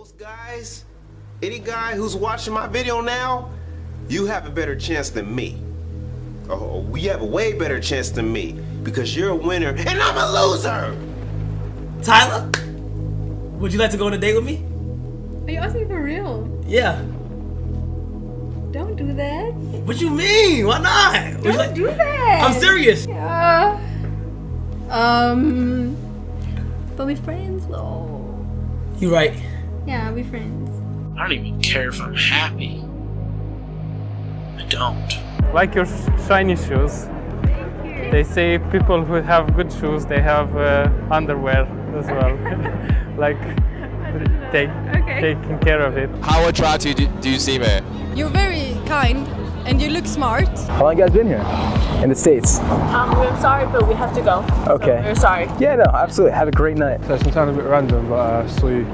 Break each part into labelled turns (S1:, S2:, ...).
S1: Most guys, any guy who's watching my video now, you have a better chance than me. Oh, we have a way better chance than me because you're a winner and I'm a loser.
S2: Tyler, would you like to go on a date with me?
S3: Are you asking for real?
S2: Yeah.
S3: Don't do that.
S2: What you mean? Why not?
S3: Don't do that.
S2: I'm serious.
S3: Yeah. But we're friends though.
S2: You right.
S3: Yeah, we're friends.
S4: I don't even care if I'm happy. I don't.
S5: Like your shiny shoes. They say people who have good shoes, they have underwear as well. Like taking care of it.
S6: How attractive do you seem here?
S7: You're very kind and you look smart.
S8: How long you guys been here? In the States?
S9: We're sorry, but we have to go.
S8: Okay.
S9: So we're sorry.
S8: Yeah, no, absolutely. Have a great night.
S5: So it sounds a bit random, but I saw you.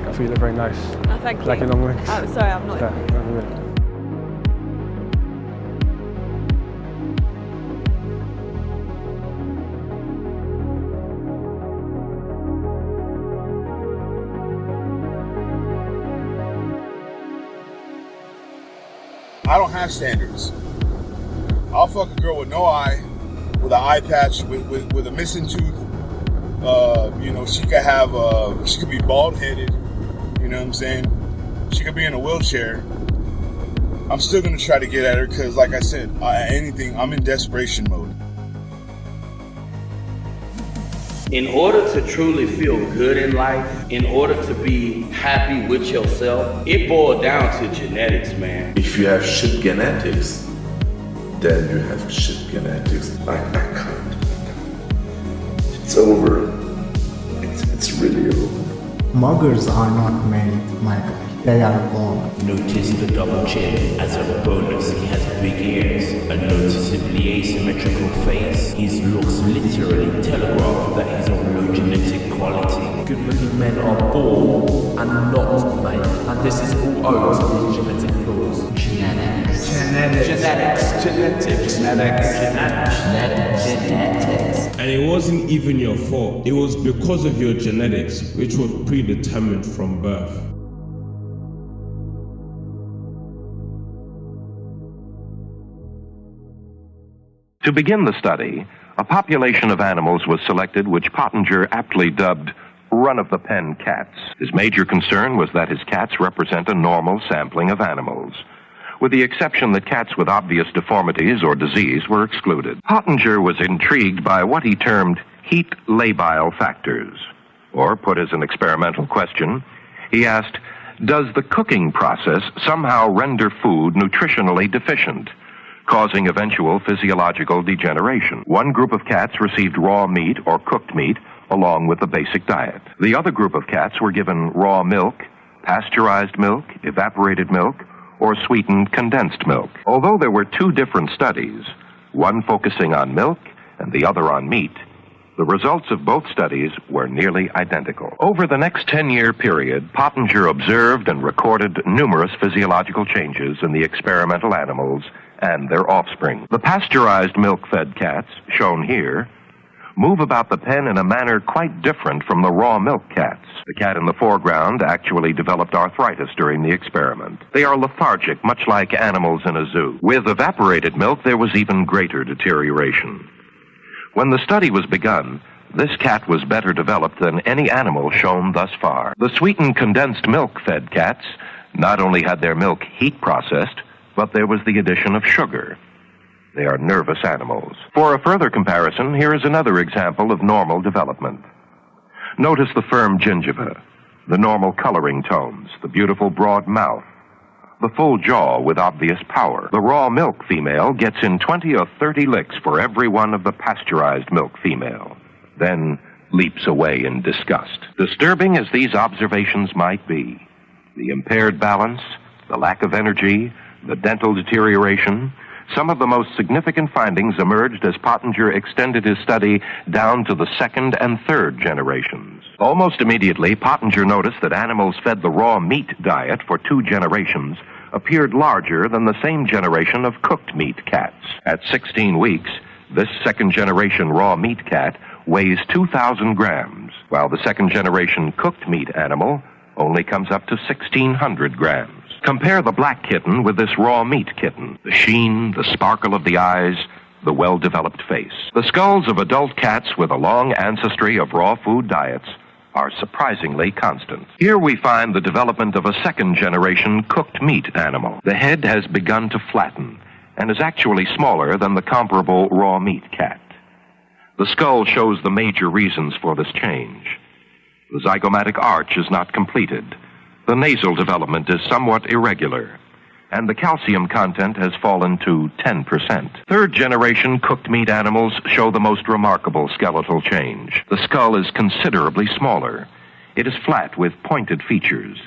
S5: I feel you look very nice.
S9: Oh, thank you.
S5: Like your long legs.
S9: Oh, sorry, I'm not.
S10: I don't have standards. I'll fuck a girl with no eye, with an eye patch, with a missing tooth. She could be bald-headed. You know what I'm saying? She could be in a wheelchair. I'm still gonna try to get at her because, like I said, I'm in desperation mode.
S11: In order to truly feel good in life, in order to be happy with yourself, it boils down to genetics, man.
S12: If you have shit genetics, then you have shit genetics. I can't. It's over. It's really over.
S13: Muggers are not made, Michael. They are born.
S14: Notice the double chin. As a bonus, he has big ears, a noticeably asymmetrical face. His looks literally telegraph that he's of low genetic quality. Good-looking men are born and not made, and this is all owed to his genetic flaws. Genetics.
S15: And it wasn't even your fault. It was because of your genetics, which was predetermined from birth.
S16: To begin the study, a population of animals was selected which Pottinger aptly dubbed run-of-the-pen cats. His major concern was that his cats represent a normal sampling of animals, with the exception that cats with obvious deformities or disease were excluded. Pottinger was intrigued by what he termed heat labile factors. Or, put as an experimental question, he asked, does the cooking process somehow render food nutritionally deficient, causing eventual physiological degeneration? One group of cats received raw meat or cooked meat along with the basic diet. The other group of cats were given raw milk, pasteurized milk, evaporated milk, or sweetened condensed milk. Although there were two different studies, one focusing on milk and the other on meat, the results of both studies were nearly identical. Over the next 10-year period, Pottinger observed and recorded numerous physiological changes in the experimental animals and their offspring. The pasteurized milk-fed cats, shown here, move about the pen in a manner quite different from the raw milk cats. The cat in the foreground actually developed arthritis during the experiment. They are lethargic, much like animals in a zoo. With evaporated milk, there was even greater deterioration. When the study was begun, this cat was better developed than any animal shown thus far. The sweetened condensed milk-fed cats not only had their milk heat processed, but there was the addition of sugar. They are nervous animals. For a further comparison, here is another example of normal development. Notice the firm gingiva, the normal coloring tones, the beautiful broad mouth, the full jaw with obvious power. The raw milk female gets in 20 or 30 licks for every one of the pasteurized milk female, then leaps away in disgust. Disturbing as these observations might be, the impaired balance, the lack of energy, the dental deterioration, some of the most significant findings emerged as Pottinger extended his study down to the second and third generations. Almost immediately, Pottinger noticed that animals fed the raw meat diet for 2 generations appeared larger than the same generation of cooked meat cats. At 16 weeks, this second-generation raw meat cat weighs 2,000 grams, while the second-generation cooked meat animal only comes up to 1,600 grams. Compare the black kitten with this raw meat kitten. The sheen, the sparkle of the eyes, the well-developed face. The skulls of adult cats with a long ancestry of raw food diets are surprisingly constant. Here we find the development of a second-generation cooked meat animal. The head has begun to flatten and is actually smaller than the comparable raw meat cat. The skull shows the major reasons for this change. The zygomatic arch is not completed. The nasal development is somewhat irregular, and the calcium content has fallen to 10%. Third-generation cooked meat animals show the most remarkable skeletal change. The skull is considerably smaller. It is flat with pointed features.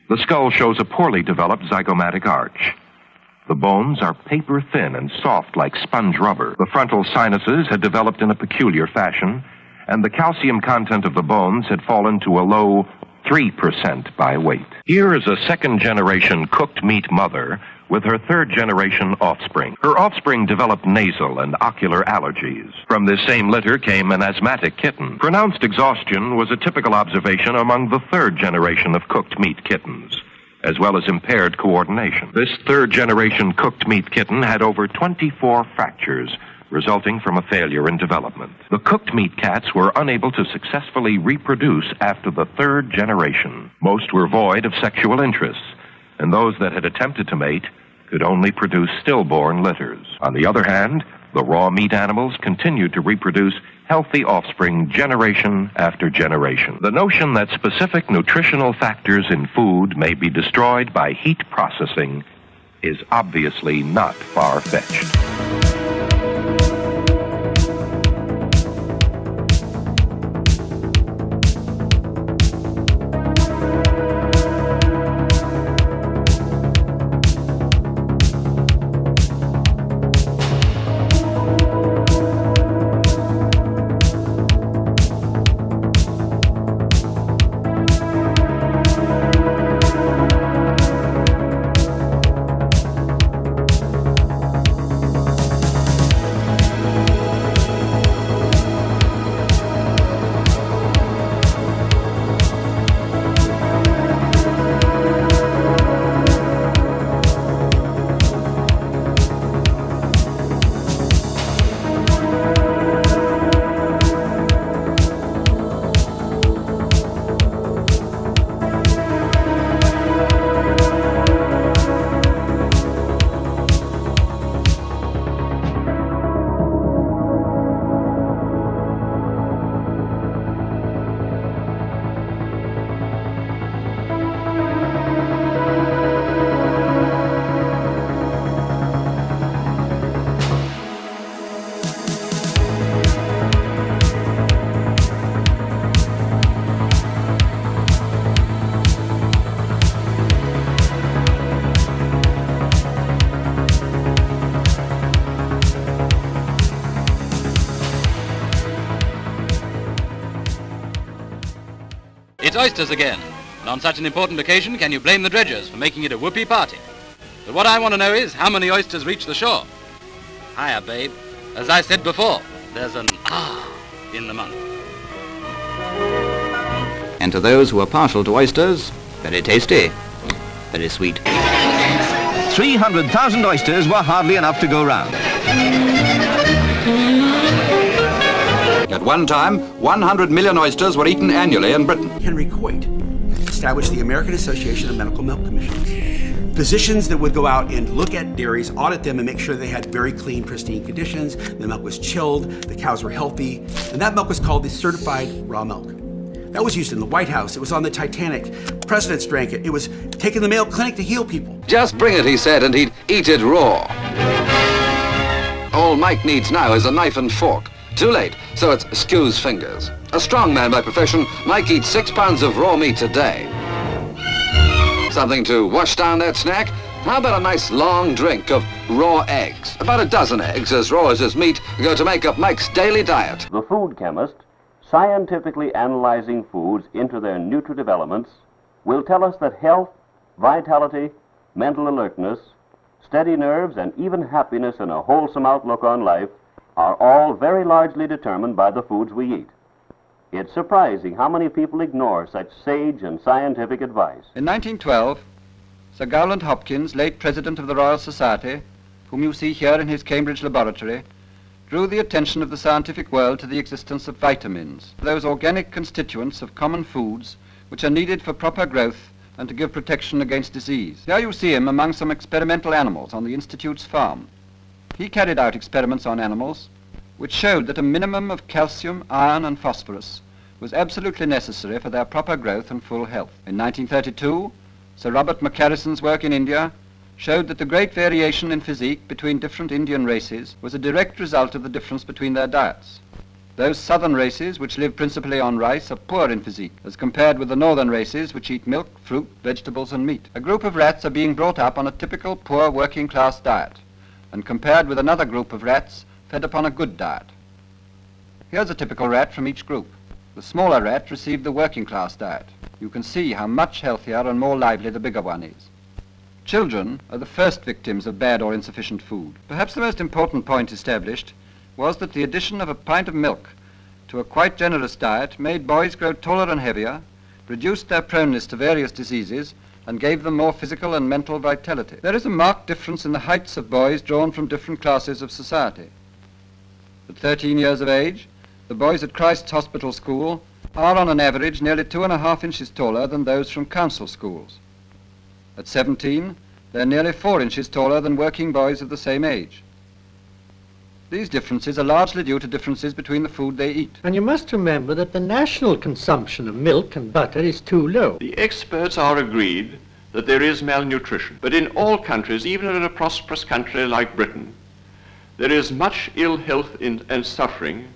S16: The skull shows a poorly developed zygomatic arch. The bones are paper-thin and soft like sponge rubber. The frontal sinuses had developed in a peculiar fashion, and the calcium content of the bones had fallen to a low 3% by weight. Here is a second-generation cooked meat mother with her third-generation offspring. Her offspring developed nasal and ocular allergies. From this same litter came an asthmatic kitten. Pronounced exhaustion was a typical observation among the third generation of cooked meat kittens, as well as impaired coordination. This third-generation cooked meat kitten had over 24 fractures, resulting from a failure in development. The cooked meat cats were unable to successfully reproduce after the third generation. Most were void of sexual interests, and those that had attempted to mate could only produce stillborn litters. On the other hand, the raw meat animals continued to reproduce healthy offspring generation after generation. The notion that specific nutritional factors in food may be destroyed by heat processing is obviously not far-fetched.
S17: It's oysters again. And on such an important occasion, can you blame the dredgers for making it a whoopee party? But what I want to know is how many oysters reach the shore. Hiya, babe. As I said before, there's an in the month.
S18: And to those who are partial to oysters, very tasty, very sweet.
S19: 300,000 oysters were hardly enough to go round.
S18: At one time, 100 million oysters were eaten annually in Britain.
S20: Henry Coit established the American Association of Medical Milk Commissions. Physicians that would go out and look at dairies, audit them, and make sure they had very clean, pristine conditions. The milk was chilled, the cows were healthy, and that milk was called the certified raw milk. That was used in the White House. It was on the Titanic. Presidents drank it. It was taken to the Mayo Clinic to heal people.
S18: Just bring it, he said, and he'd eat it raw. All Mike needs now is a knife and fork. Too late, so it's Skew's fingers. A strong man by profession, Mike eats 6 pounds of raw meat a day. Something to wash down that snack? How about a nice long drink of raw eggs? About a dozen eggs, as raw as his meat, go to make up Mike's daily diet.
S11: The food chemist, scientifically analyzing foods into their nutritive elements, will tell us that health, vitality, mental alertness, steady nerves, and even happiness and a wholesome outlook on life are all very largely determined by the foods we eat. It's surprising how many people ignore such sage and scientific advice.
S18: In 1912, Sir Gowland Hopkins, late President of the Royal Society, whom you see here in his Cambridge laboratory, drew the attention of the scientific world to the existence of vitamins, those organic constituents of common foods which are needed for proper growth and to give protection against disease. Here you see him among some experimental animals on the Institute's farm. He carried out experiments on animals which showed that a minimum of calcium, iron and phosphorus was absolutely necessary for their proper growth and full health. In 1932, Sir Robert McCarrison's work in India showed that the great variation in physique between different Indian races was a direct result of the difference between their diets. Those southern races, which live principally on rice, are poor in physique, as compared with the northern races, which eat milk, fruit, vegetables and meat. A group of rats are being brought up on a typical poor working-class diet, and compared with another group of rats fed upon a good diet. Here's a typical rat from each group. The smaller rat received the working-class diet. You can see how much healthier and more lively the bigger one is. Children are the first victims of bad or insufficient food. Perhaps the most important point established was that the addition of a pint of milk to a quite generous diet made boys grow taller and heavier, reduced their proneness to various diseases, and gave them more physical and mental vitality. There is a marked difference in the heights of boys drawn from different classes of society. At 13 years of age, the boys at Christ's Hospital School are on an average nearly 2.5 inches taller than those from council schools. At 17, they're nearly 4 inches taller than working boys of the same age. These differences are largely due to differences between the food they eat.
S21: And you must remember that the national consumption of milk and butter is too low.
S22: The experts are agreed that there is malnutrition. But in all countries, even in a prosperous country like Britain, there is much ill health and suffering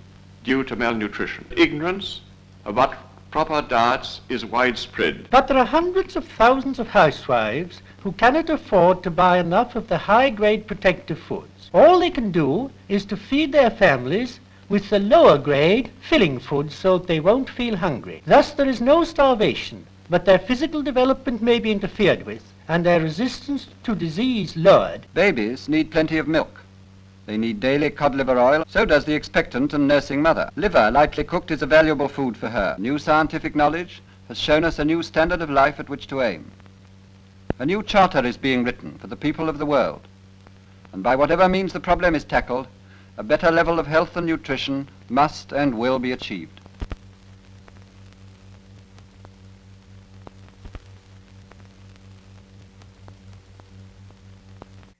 S22: due to malnutrition. Ignorance about proper diets is widespread.
S21: But there are hundreds of thousands of housewives who cannot afford to buy enough of the high-grade protective foods. All they can do is to feed their families with the lower-grade filling foods so that they won't feel hungry. Thus there is no starvation, but their physical development may be interfered with and their resistance to disease lowered.
S18: Babies need plenty of milk. They need daily cod liver oil. So does the expectant and nursing mother. Liver, lightly cooked, is a valuable food for her. New scientific knowledge has shown us a new standard of life at which to aim. A new charter is being written for the people of the world. And by whatever means the problem is tackled, a better level of health and nutrition must and will be achieved.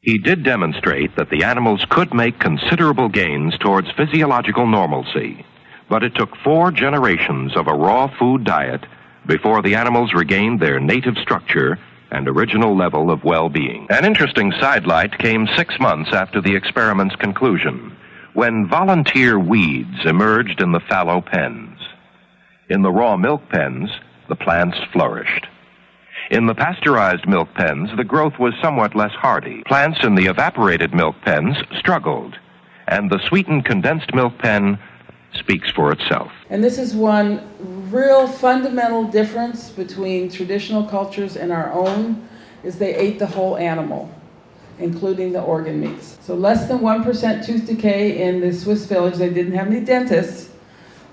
S16: He did demonstrate that the animals could make considerable gains towards physiological normalcy, but it took 4 generations of a raw food diet before the animals regained their native structure and original level of well-being. An interesting sidelight came 6 months after the experiment's conclusion, when volunteer weeds emerged in the fallow pens. In the raw milk pens, the plants flourished. In the pasteurized milk pens, the growth was somewhat less hardy. Plants in the evaporated milk pens struggled, and the sweetened condensed milk pen speaks for itself.
S23: And this is one real fundamental difference between traditional cultures and our own, is they ate the whole animal, including the organ meats. So less than 1% tooth decay in the Swiss village. They didn't have any dentists,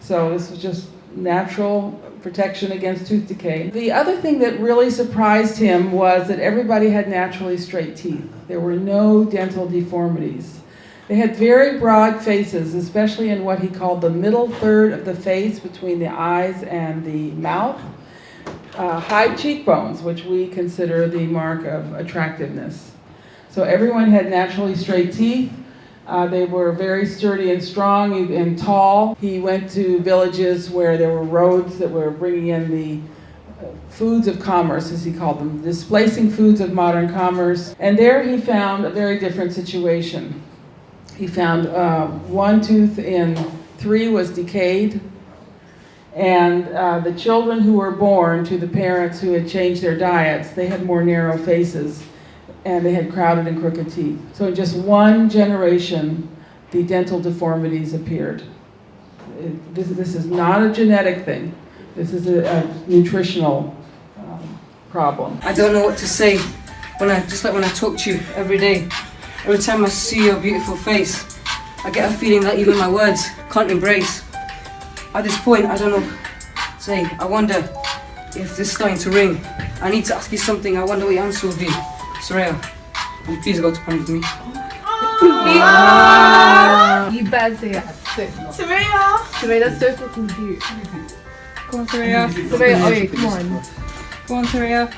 S23: so this was just natural protection against tooth decay. The other thing that really surprised him was that everybody had naturally straight teeth. There were no dental deformities. They had very broad faces, especially in what he called the middle third of the face between the eyes and the mouth. High cheekbones, which we consider the mark of attractiveness. So everyone had naturally straight teeth. They were very sturdy and strong and tall. He went to villages where there were roads that were bringing in the foods of commerce, as he called them, displacing foods of modern commerce. And there he found a very different situation. He found 1 tooth in 3 was decayed, and the children who were born to the parents who had changed their diets, they had more narrow faces, and they had crowded and crooked teeth. So in just 1 generation, the dental deformities appeared. This is not a genetic thing. This is a nutritional problem.
S24: I don't know what to say. When I talk to you every day, every time I see your beautiful face, I get a feeling that even my words can't embrace. At this point, I don't know. Say, I wonder if this is starting to ring. I need to ask you something. I wonder what your answer will be. Soraya, will you please go to point with me?
S1: You better say it. Soraya! Soraya, that's so fucking cute.
S24: Come on, Soraya.
S1: Soraya, oh yeah, come on.
S24: Go on, Soraya.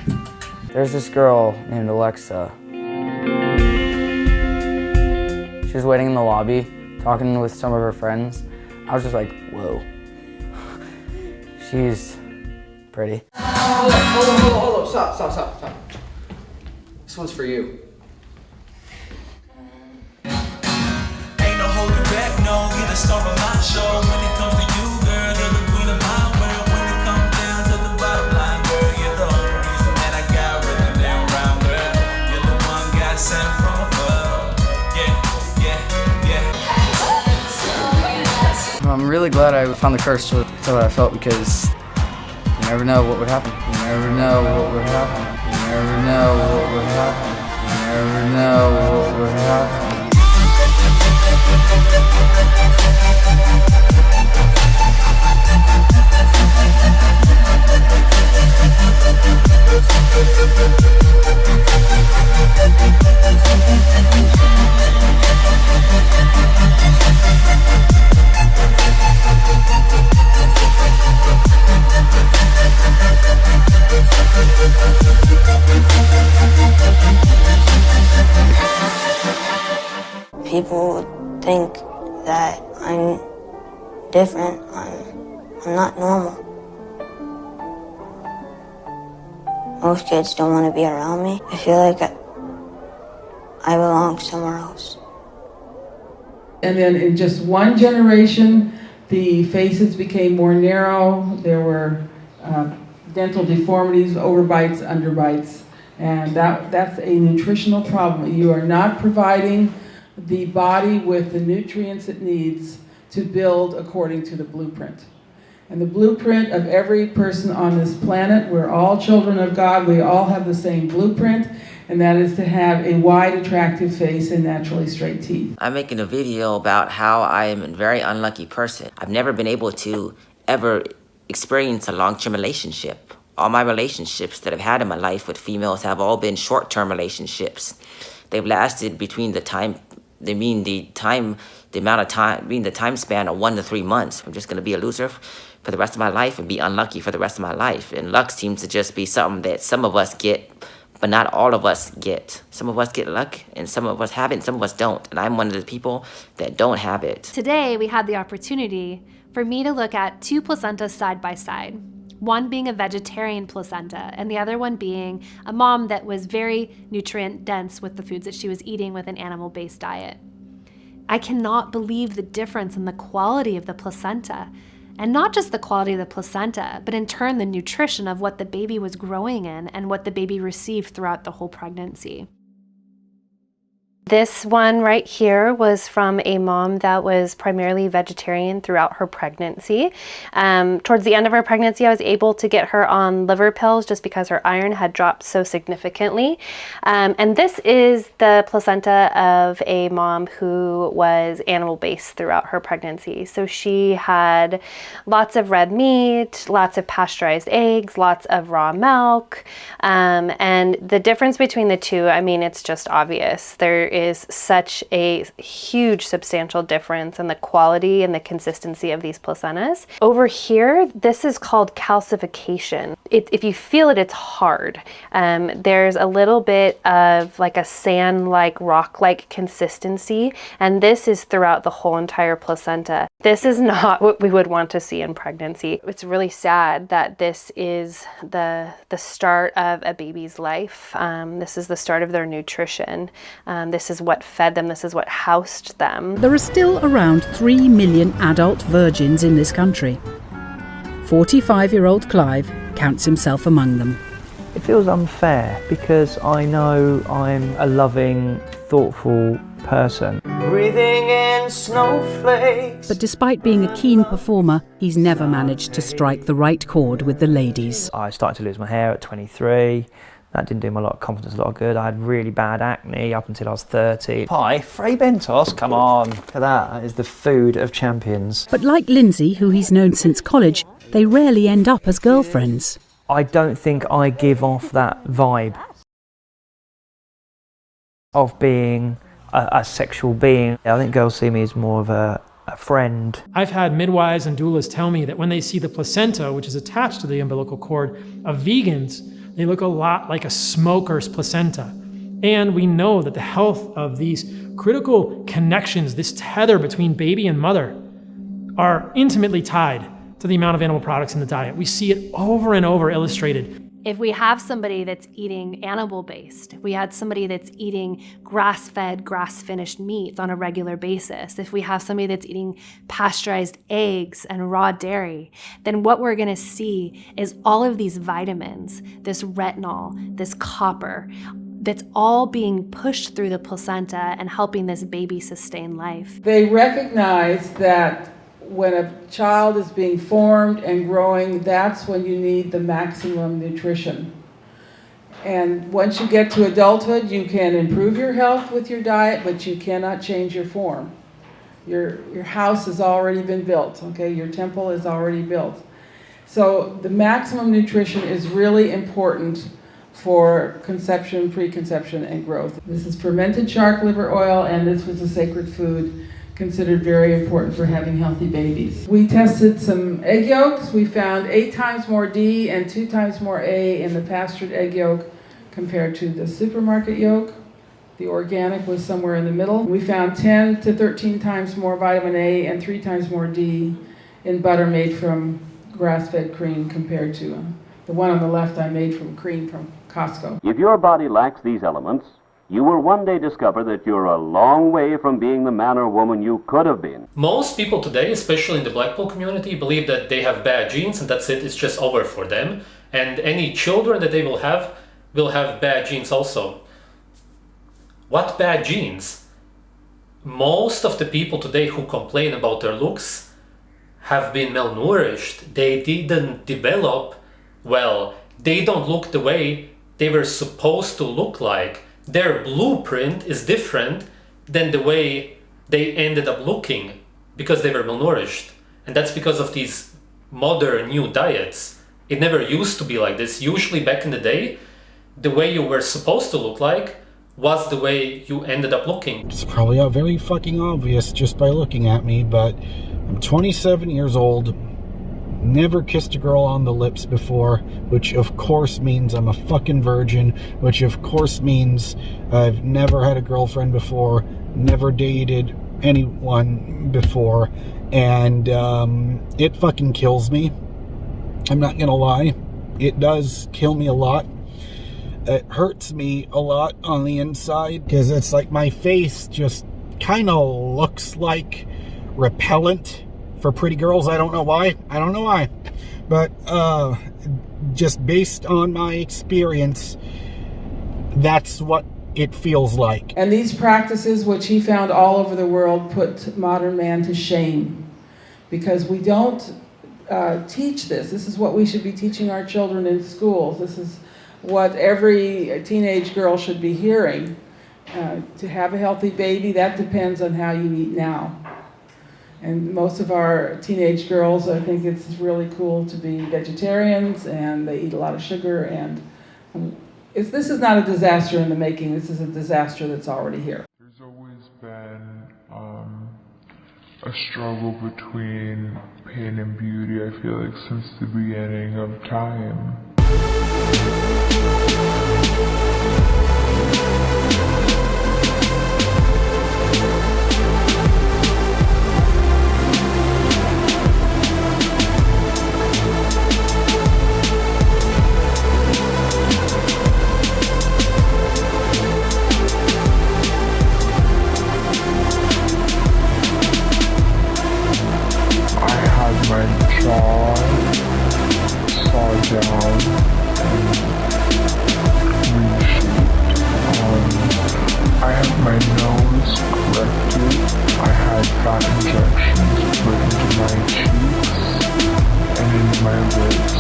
S2: There's this girl named Alexa. She was waiting in the lobby, talking with some of her friends. I was just like, whoa. She's pretty.
S3: Hold up. Stop. This one's for you.
S4: Ain't no holding back, no, get a star on my show. When it comes to you, girl, you're the queen of my world. When it comes down to the bottom line, girl, you're the only reason that I got rhythm down round, girl. You're the one God sent from above. Yeah.
S2: I'm really glad I found the courage to tell what I felt, because you never know what would happen. You never know what would happen. You never know what would happen. You never know what would happen.
S25: People think that I'm different. I'm not normal. Most kids don't want to be around me. I feel like I belong somewhere else.
S23: And then in just one generation, the faces became more narrow. There were dental deformities, overbites, underbites, and that's a nutritional problem. You are not providing the body with the nutrients it needs to build according to the blueprint. And the blueprint of every person on this planet, we're all children of God, we all have the same blueprint, and that is to have a wide, attractive face and naturally straight teeth.
S26: I'm making a video about how I am a very unlucky person. I've never been able to ever experience a long-term relationship. All my relationships that I've had in my life with females have all been short-term relationships. They've lasted between the time span of 1 to 3 months. I'm just gonna be a loser for the rest of my life and be unlucky for the rest of my life. And luck seems to just be something that some of us get, but not all of us get. Some of us get luck and some of us have it and some of us don't. And I'm one of the people that don't have it.
S27: Today, we had the opportunity for me to look at 2 placentas side by side. One being a vegetarian placenta and the other one being a mom that was very nutrient dense with the foods that she was eating with an animal-based diet. I cannot believe the difference in the quality of the placenta. And not just the quality of the placenta, but in turn the nutrition of what the baby was growing in and what the baby received throughout the whole pregnancy. This one right here was from a mom that was primarily vegetarian throughout her pregnancy. Towards the end of her pregnancy, I was able to get her on liver pills just because her iron had dropped so significantly. And this is the placenta of a mom who was animal-based throughout her pregnancy. So she had lots of red meat, lots of pasteurized eggs, lots of raw milk. And the difference between the two, I mean, it's just obvious. There is such a huge substantial difference in the quality and the consistency of these placentas. Over here, this is called calcification. If you feel it, it's hard. There's a little bit of like a sand-like, rock-like consistency, and this is throughout the whole entire placenta. This is not what we would want to see in pregnancy. It's really sad that this is the start of a baby's life. This is the start of their nutrition. This is what fed them. This is what housed them.
S28: There are still around 3 million adult virgins in this country. 45-year-old Clive counts himself among them.
S29: It feels unfair because I know I'm a loving, thoughtful person. Breathing in snowflakes.
S28: But despite being a keen performer, he's never managed to strike the right chord with the ladies.
S29: I started to lose my hair at 23. That didn't do me a lot of confidence, a lot of good. I had really bad acne up until I was 30. Pie, Frey Bentos, come on. Look at that, that is the food of champions.
S28: But like Lindsay, who he's known since college, they rarely end up as girlfriends.
S29: I don't think I give off that vibe of being a sexual being. I think girls see me as more of a friend.
S5: I've had midwives and doulas tell me that when they see the placenta, which is attached to the umbilical cord of vegans, they look a lot like a smoker's placenta. And we know that the health of these critical connections, this tether between baby and mother, are intimately tied to the amount of animal products in the diet. We see it over and over illustrated.
S27: If we have somebody that's eating animal-based, if we had somebody that's eating grass-fed, grass-finished meats on a regular basis, if we have somebody that's eating pasteurized eggs and raw dairy, then what we're gonna see is all of these vitamins, this retinol, this copper, that's all being pushed through the placenta and helping this baby sustain life.
S23: They recognize that when a child is being formed and growing, that's when you need the maximum nutrition. And once you get to adulthood, you can improve your health with your diet, but you cannot change your form. Your house has already been built, okay? Your temple is already built. So the maximum nutrition is really important for conception, preconception, and growth. This is fermented shark liver oil, and this was a sacred food considered very important for having healthy babies. We tested some egg yolks. We found 8 times more D and 2 times more A in the pastured egg yolk compared to the supermarket yolk. The organic was somewhere in the middle. We found 10 to 13 times more vitamin A and 3 times more D in butter made from grass-fed cream compared to the one on the left I made from cream from Costco.
S11: If your body lacks these elements, you will one day discover that you're a long way from being the man or woman you could have been.
S6: Most people today, especially in the Blackpill community, believe that they have bad genes and that's it, it's just over for them. And any children that they will have bad genes also. What bad genes? Most of the people today who complain about their looks have been malnourished. They didn't develop well. They don't look the way they were supposed to look like. Their blueprint is different than the way they ended up looking because they were malnourished. And that's because of these modern new diets. It never used to be like this. Usually back in the day, the way you were supposed to look like was the way you ended up looking.
S7: It's probably very fucking obvious just by looking at me, but I'm 27 years old. Never kissed a girl on the lips before, which of course means I'm a fucking virgin, which of course means I've never had a girlfriend before, never dated anyone before, and it fucking kills me. I'm not gonna lie. It does kill me a lot. It hurts me a lot on the inside, because it's like my face just kind of looks like repellent for pretty girls. I don't know why. But just based on my experience, that's what it feels like.
S23: And these practices, which he found all over the world, put modern man to shame, because we don't teach this. This is what we should be teaching our children in schools. This is what every teenage girl should be hearing. To have a healthy baby, that depends on how you eat now. And most of our teenage girls, I think it's really cool to be vegetarians, and they eat a lot of sugar, and this is not a disaster in the making. This is a disaster that's already here.
S8: There's always been a struggle between pain and beauty, I feel like, since the beginning of time. My jaw sawed down and reshaped. I had my nose corrected. I had fat injections put into my cheeks and into my lips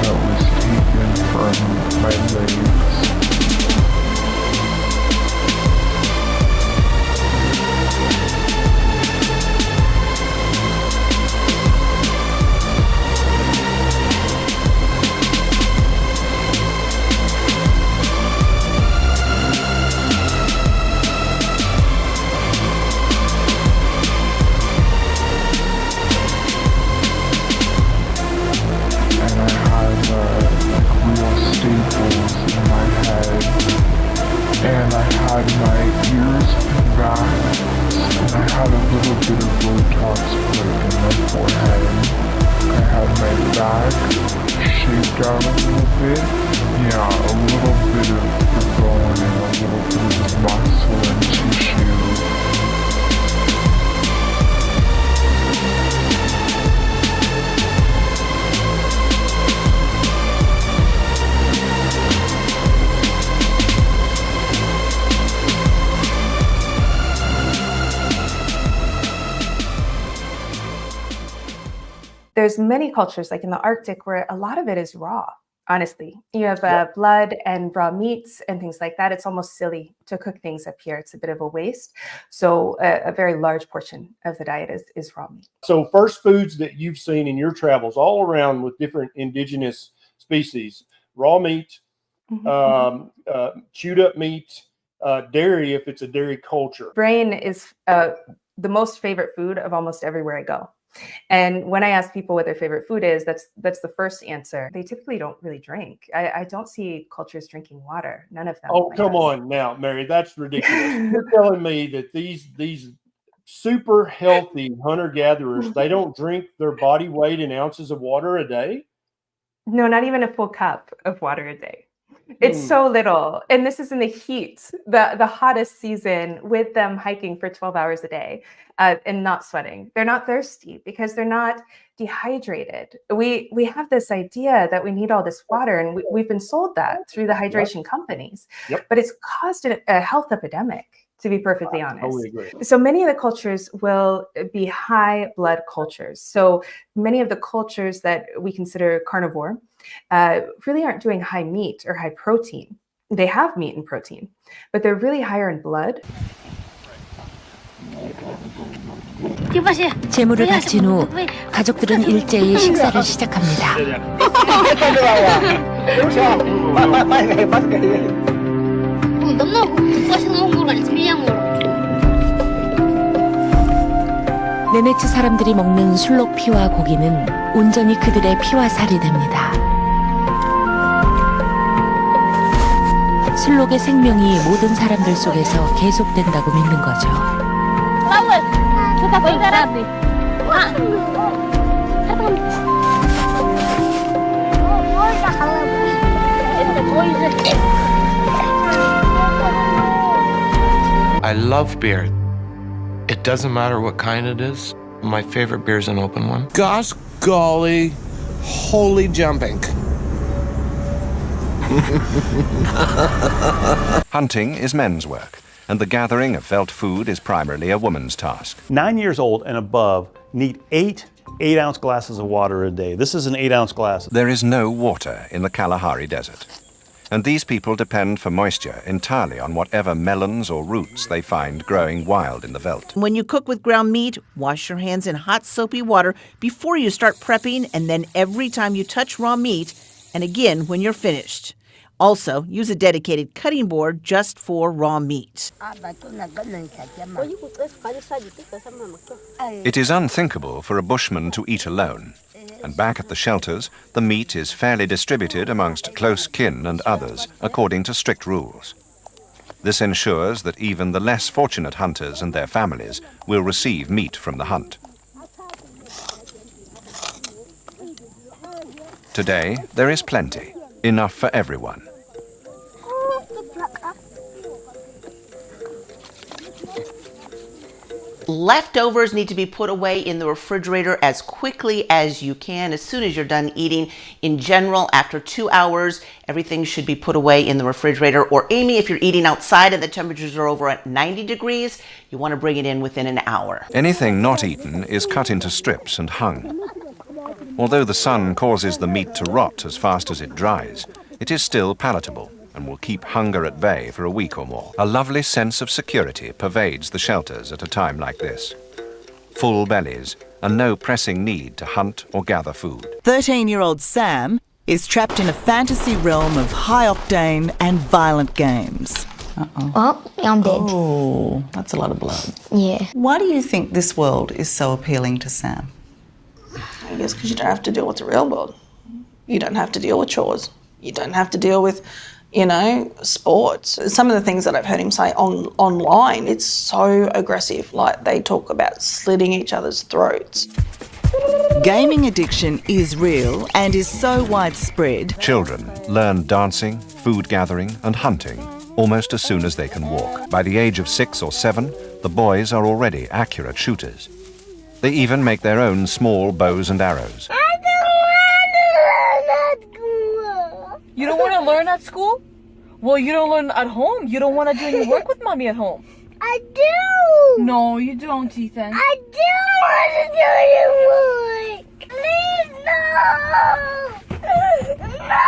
S8: that was taken from my legs.
S9: there's many cultures, like in the Arctic, where a lot of it is raw. Honestly, you have blood and raw meats and things like that. It's almost silly to cook things up here. It's a bit of a waste. So a very large portion of the diet is raw meat.
S10: So first foods that you've seen in your travels all around with different indigenous species, raw meat, chewed up meat, dairy, if it's a dairy culture.
S9: Brain is the most favorite food of almost everywhere I go. And when I ask people what their favorite food is, that's the first answer. They typically don't really drink. I don't see cultures drinking water. None of them.
S10: Oh, come on now, Mary. That's ridiculous. You're telling me that these super healthy hunter-gatherers, they don't drink their body weight in ounces of water a day?
S9: No, not even a full cup of water a day. It's so little. And this is in the heat, the hottest season, with them hiking for 12 hours a day and not sweating. They're not thirsty because they're not dehydrated. We have this idea that we need all this water, and we've been sold that through the hydration companies. But it's caused a health epidemic, to be perfectly honest.
S10: Totally agree.
S9: So many of the cultures will be high blood cultures. So many of the cultures that we consider carnivore really aren't doing high meat or high protein. They have meat and protein, but they're really higher in blood.
S28: 재물을 바친 후 가족들은 일제히 식사를 시작합니다. 네네츠 사람들이 먹는 술록 피와 고기는 온전히 그들의 피와 살이 됩니다. 술록의 생명이 모든 사람들 속에서 계속된다고 믿는 거죠.
S12: I love beer. It doesn't matter what kind it is. My favorite beer is an open one. Gosh golly, holy jumping.
S16: Hunting is men's work, and the gathering of felt food is primarily a woman's task.
S13: 9 years old and above need 8 8-ounce glasses of water a day. This is an 8-ounce glass.
S16: There is no water in the Kalahari Desert, and these people depend for moisture entirely on whatever melons or roots they find growing wild in the veldt.
S14: When you cook with ground meat, wash your hands in hot soapy water before you start prepping, and then every time you touch raw meat, and again when you're finished. Also, use a dedicated cutting board just for raw meat.
S16: It is unthinkable for a bushman to eat alone, and back at the shelters, the meat is fairly distributed amongst close kin and others, according to strict rules. This ensures that even the less fortunate hunters and their families will receive meat from the hunt. Today, there is plenty, enough for everyone.
S14: Leftovers need to be put away in the refrigerator as quickly as you can, as soon as you're done eating. In general, after 2 hours, everything should be put away in the refrigerator. Or Amy, if you're eating outside and the temperatures are over at 90 degrees, you want to bring it in within an hour.
S16: Anything not eaten is cut into strips and hung. Although the sun causes the meat to rot as fast as it dries, it is still palatable and will keep hunger at bay for a week or more. A lovely sense of security pervades the shelters at a time like this. Full bellies and no pressing need to hunt or gather food.
S15: 13-year-old Sam is trapped in a fantasy realm of high-octane and violent games.
S17: Oh, I'm dead.
S19: Oh, that's a lot of blood.
S17: Yeah.
S19: Why do you think this world is so appealing to Sam?
S20: I guess because you don't have to deal with the real world. You don't have to deal with chores. You don't have to deal with, sports. Some of the things that I've heard him say online, it's so aggressive. Like, they talk about slitting each other's throats.
S15: Gaming addiction is real and is so widespread.
S16: Children learn dancing, food gathering, and hunting almost as soon as they can walk. By the age of 6 or 7, the boys are already accurate shooters. They even make their own small bows and arrows.
S30: You don't want to learn at school? Well, you don't learn at home. You don't want to do any work with mommy at home.
S17: I do!
S30: No, you don't, Ethan.
S17: I do want to do any work!
S1: Please, no! No! Please, no!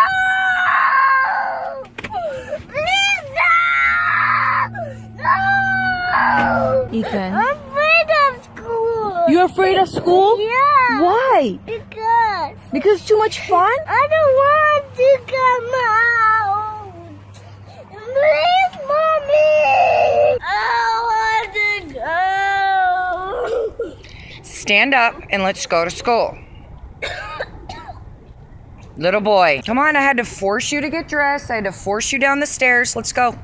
S1: No!
S30: Ethan.
S1: I'm afraid of school.
S30: You're afraid of school?
S1: Yeah.
S30: Why? Because it's too much fun?
S1: I don't want to come out. Please, Mommy. I want to go.
S2: Stand up and let's go to school. Little boy, come on, I had to force you to get dressed. I had to force you down the stairs. Let's go.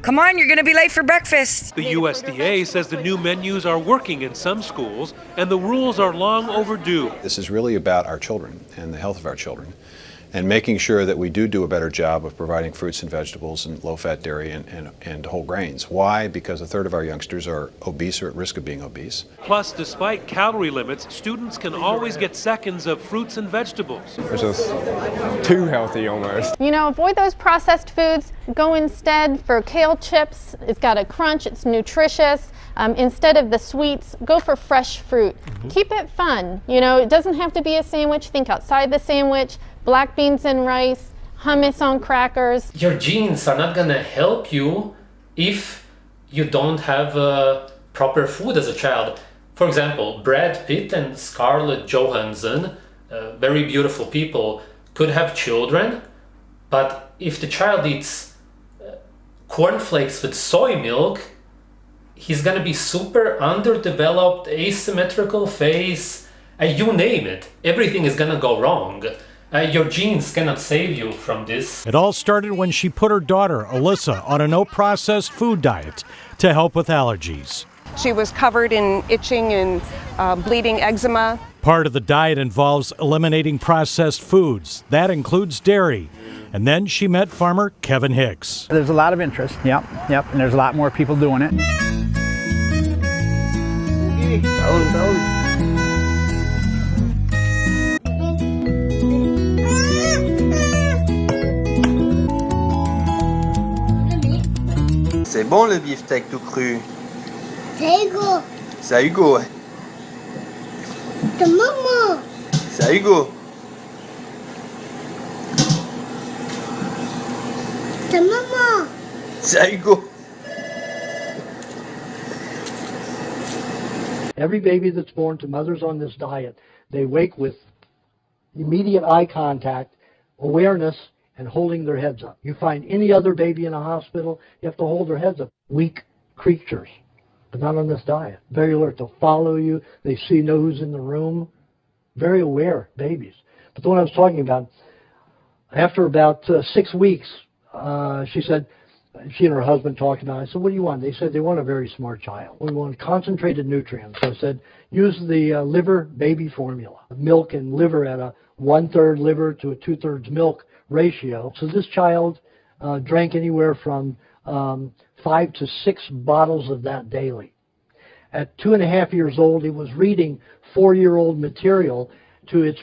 S2: Come on, you're gonna be late for breakfast.
S3: The USDA says the new menus are working in some schools and the rules are long overdue.
S4: This is really about our children and the health of our children, and making sure that we do a better job of providing fruits and vegetables and low-fat dairy and whole grains. Why? Because a third of our youngsters are obese or at risk of being obese.
S3: Plus, despite calorie limits, students can always get seconds of fruits and vegetables.
S18: It's just too healthy almost.
S21: You know, avoid those processed foods. Go instead for kale chips. It's got a crunch, it's nutritious. Instead of the sweets, go for fresh fruit. Keep it fun. You know, it doesn't have to be a sandwich. Think outside the sandwich. Black beans and rice, hummus on crackers.
S6: Your genes are not gonna help you if you don't have proper food as a child. For example, Brad Pitt and Scarlett Johansson, very beautiful people, could have children, but if the child eats cornflakes with soy milk, he's gonna be super underdeveloped, asymmetrical face, you name it. Everything is gonna go wrong. Your genes cannot save you from this.
S22: It all started when she put her daughter, Alyssa, on a no-processed food diet to help with allergies.
S24: She was covered in itching and bleeding eczema.
S22: Part of the diet involves eliminating processed foods. That includes dairy. And then she met farmer Kevin Hicks.
S25: There's a lot of interest, yep, and there's a lot more people doing it.
S26: C'est bon le beefsteak tout cru.
S1: C'est Hugo.
S26: C'est à Hugo.
S1: C'est maman.
S26: C'est à Hugo.
S1: C'est maman.
S26: C'est à Hugo.
S31: Every baby that's born to mothers on this diet, they wake with immediate eye contact, awareness, and holding their heads up. You find any other baby in a hospital, you have to hold their heads up. Weak creatures, but not on this diet. Very alert. They'll follow you. They know who's in the room. Very aware babies. But the one I was talking about, after about 6 weeks, she said, she and her husband talked about it. I said, what do you want? They said they want a very smart child. We want concentrated nutrients. So I said, use the liver baby formula. Milk and liver at a 1/3 liver to a 2/3 milk ratio. So this child drank anywhere from 5 to 6 bottles of that daily. At 2.5 years old, he was reading 4-year-old material to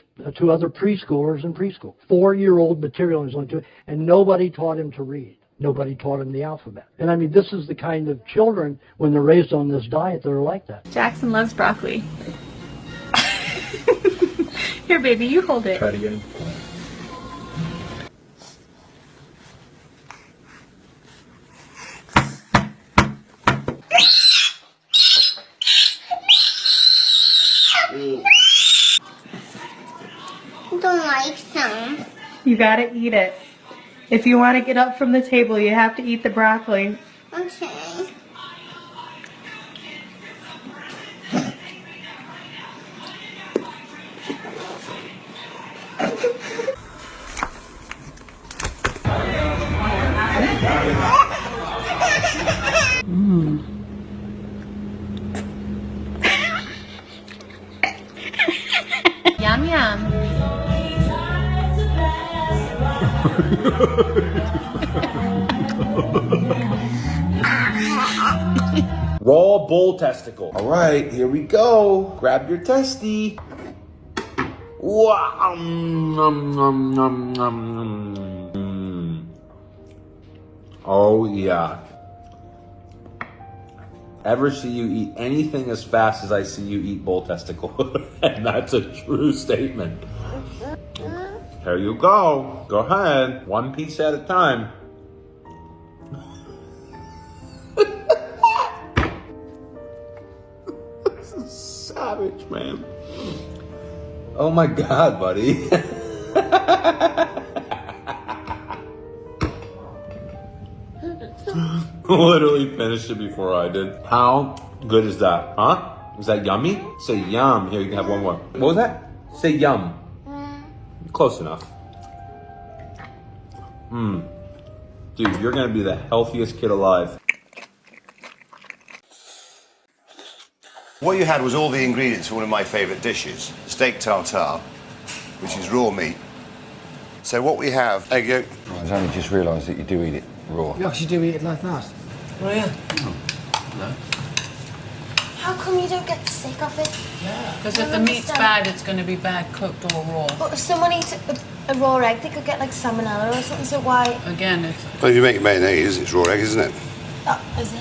S31: other preschoolers in preschool. 4-year-old material, and nobody taught him to read. Nobody taught him the alphabet. And I mean, this is the kind of children, when they're raised on this diet, that are like that.
S32: Jackson loves broccoli. Here, baby, you hold it.
S26: Try it again.
S1: Don't like some.
S32: You gotta eat it. If you want to get up from the table, you have to eat the broccoli.
S1: Okay.
S32: Yum yum.
S33: Raw bull testicle. All right, here we go. Grab your testy. Wow. Oh yeah. ever see you eat anything as fast as I see you eat bull testicle. And that's a true statement. Here you go. Go ahead. One piece at a time. This is savage, man. Oh my God, buddy. Literally finished it before I did. How good is that, huh? Is that yummy? Say yum. Here, you can have one more. What was that? Say yum. Close enough. Dude, you're gonna be the healthiest kid alive.
S5: What you had was all the ingredients for one of my favourite dishes, steak tartare, which is raw meat. So what we have, egg yolk.
S7: I've only just realised that you do eat it raw.
S8: You actually do eat it like that?
S7: Oh yeah. No.
S17: How come you don't get sick of it?
S9: Yeah. Because if the meat's bad, it's going to be bad cooked or raw.
S17: But if someone eats a raw egg, they could get like salmonella or something, so why?
S9: Again, it's...
S5: Well, if you make mayonnaise, it's raw egg, isn't it?
S17: Oh, is it?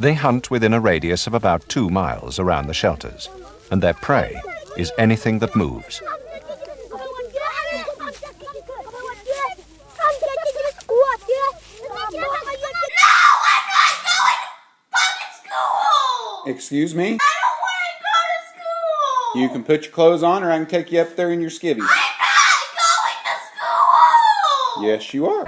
S10: They hunt within a radius of about 2 miles around the shelters, and their prey is anything that moves.
S11: Excuse me? I don't want to go to school! You can put your clothes on or I can take you up there in your skivvies. I'm not going to school! Yes, you are.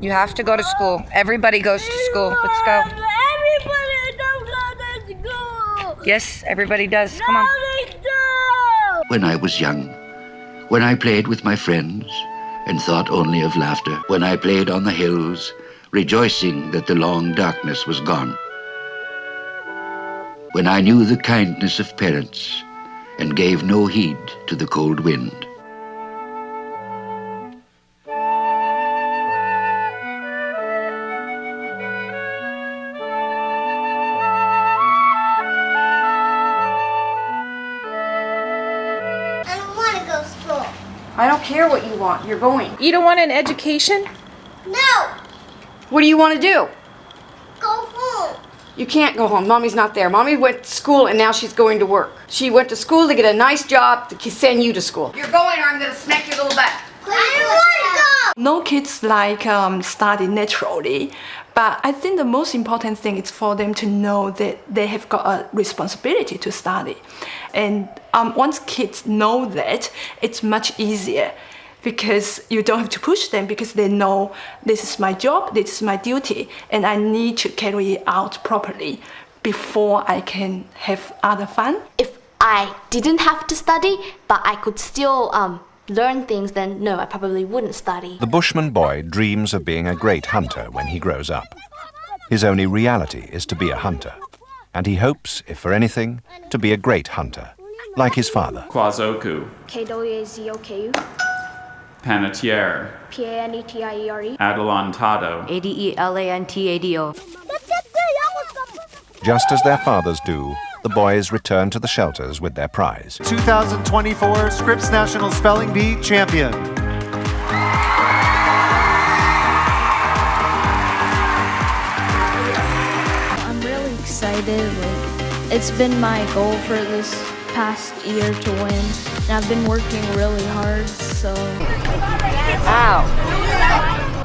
S2: You have to go to school. Everybody goes to school. Let's go.
S11: Everybody don't go to school!
S2: Yes, everybody does. Come on.
S12: When I was young, when I played with my friends and thought only of laughter, when I played on the hills, rejoicing that the long darkness was gone, when I knew the kindness of parents and gave no heed to the cold wind.
S13: I don't care what you want. You're going.
S21: You don't want an education?
S11: No!
S13: What do you want to do?
S11: Go home.
S13: You can't go home. Mommy's not there. Mommy went to school and now she's going to work. She went to school to get a nice job to send you to school. You're going or I'm going to smack your little butt.
S11: I don't want to go!
S14: No kids like study naturally, but I think the most important thing is for them to know that they have got a responsibility to study. And once kids know that, it's much easier because you don't have to push them because they know this is my job, this is my duty, and I need to carry it out properly before I can have other fun.
S17: If I didn't have to study, but I could still learn things, then no, I probably wouldn't study.
S10: The Bushman boy dreams of being a great hunter when he grows up. His only reality is to be a hunter. And he hopes, if for anything, to be a great hunter, like his father.
S23: Kwazoku.
S17: K-W-A-Z-O-K-U.
S23: Panettiere.
S17: P-A-N-E-T-I-E-R-E.
S23: Adelantado.
S17: A-D-E-L-A-N-T-A-D-O.
S10: Just as their fathers do, the boys return to the shelters with their prize.
S27: 2024 Scripps National Spelling Bee champion.
S28: I'm really excited. It's been my goal for this past year to win, and I've been working really hard, so... Ow!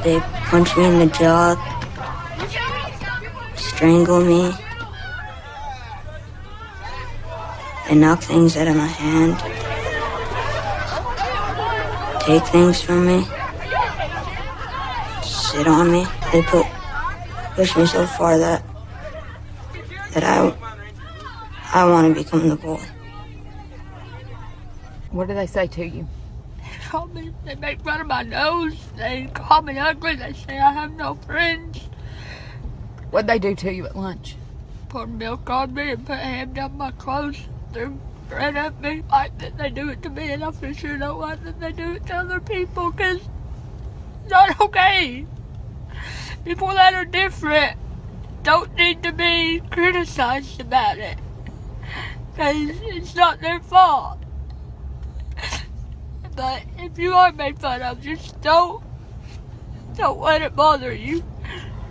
S29: They punch me in the jaw, strangle me, they knock things out of my hand, take things from me, sit on me. They push me so far that I want to become the bull.
S28: What do they say to you?
S14: They make fun of my nose. They call me ugly. They say I have no friends.
S28: What'd they do to you at lunch?
S14: Pour milk on me and put ham down my clothes. Threw bread at me. Like that they do it to me, and I for sure don't want that they do it to other people, because it's not okay. People that are different
S28: don't need to be criticized about it. Because it's not their fault. But if you are made fun of, just don't let it bother you.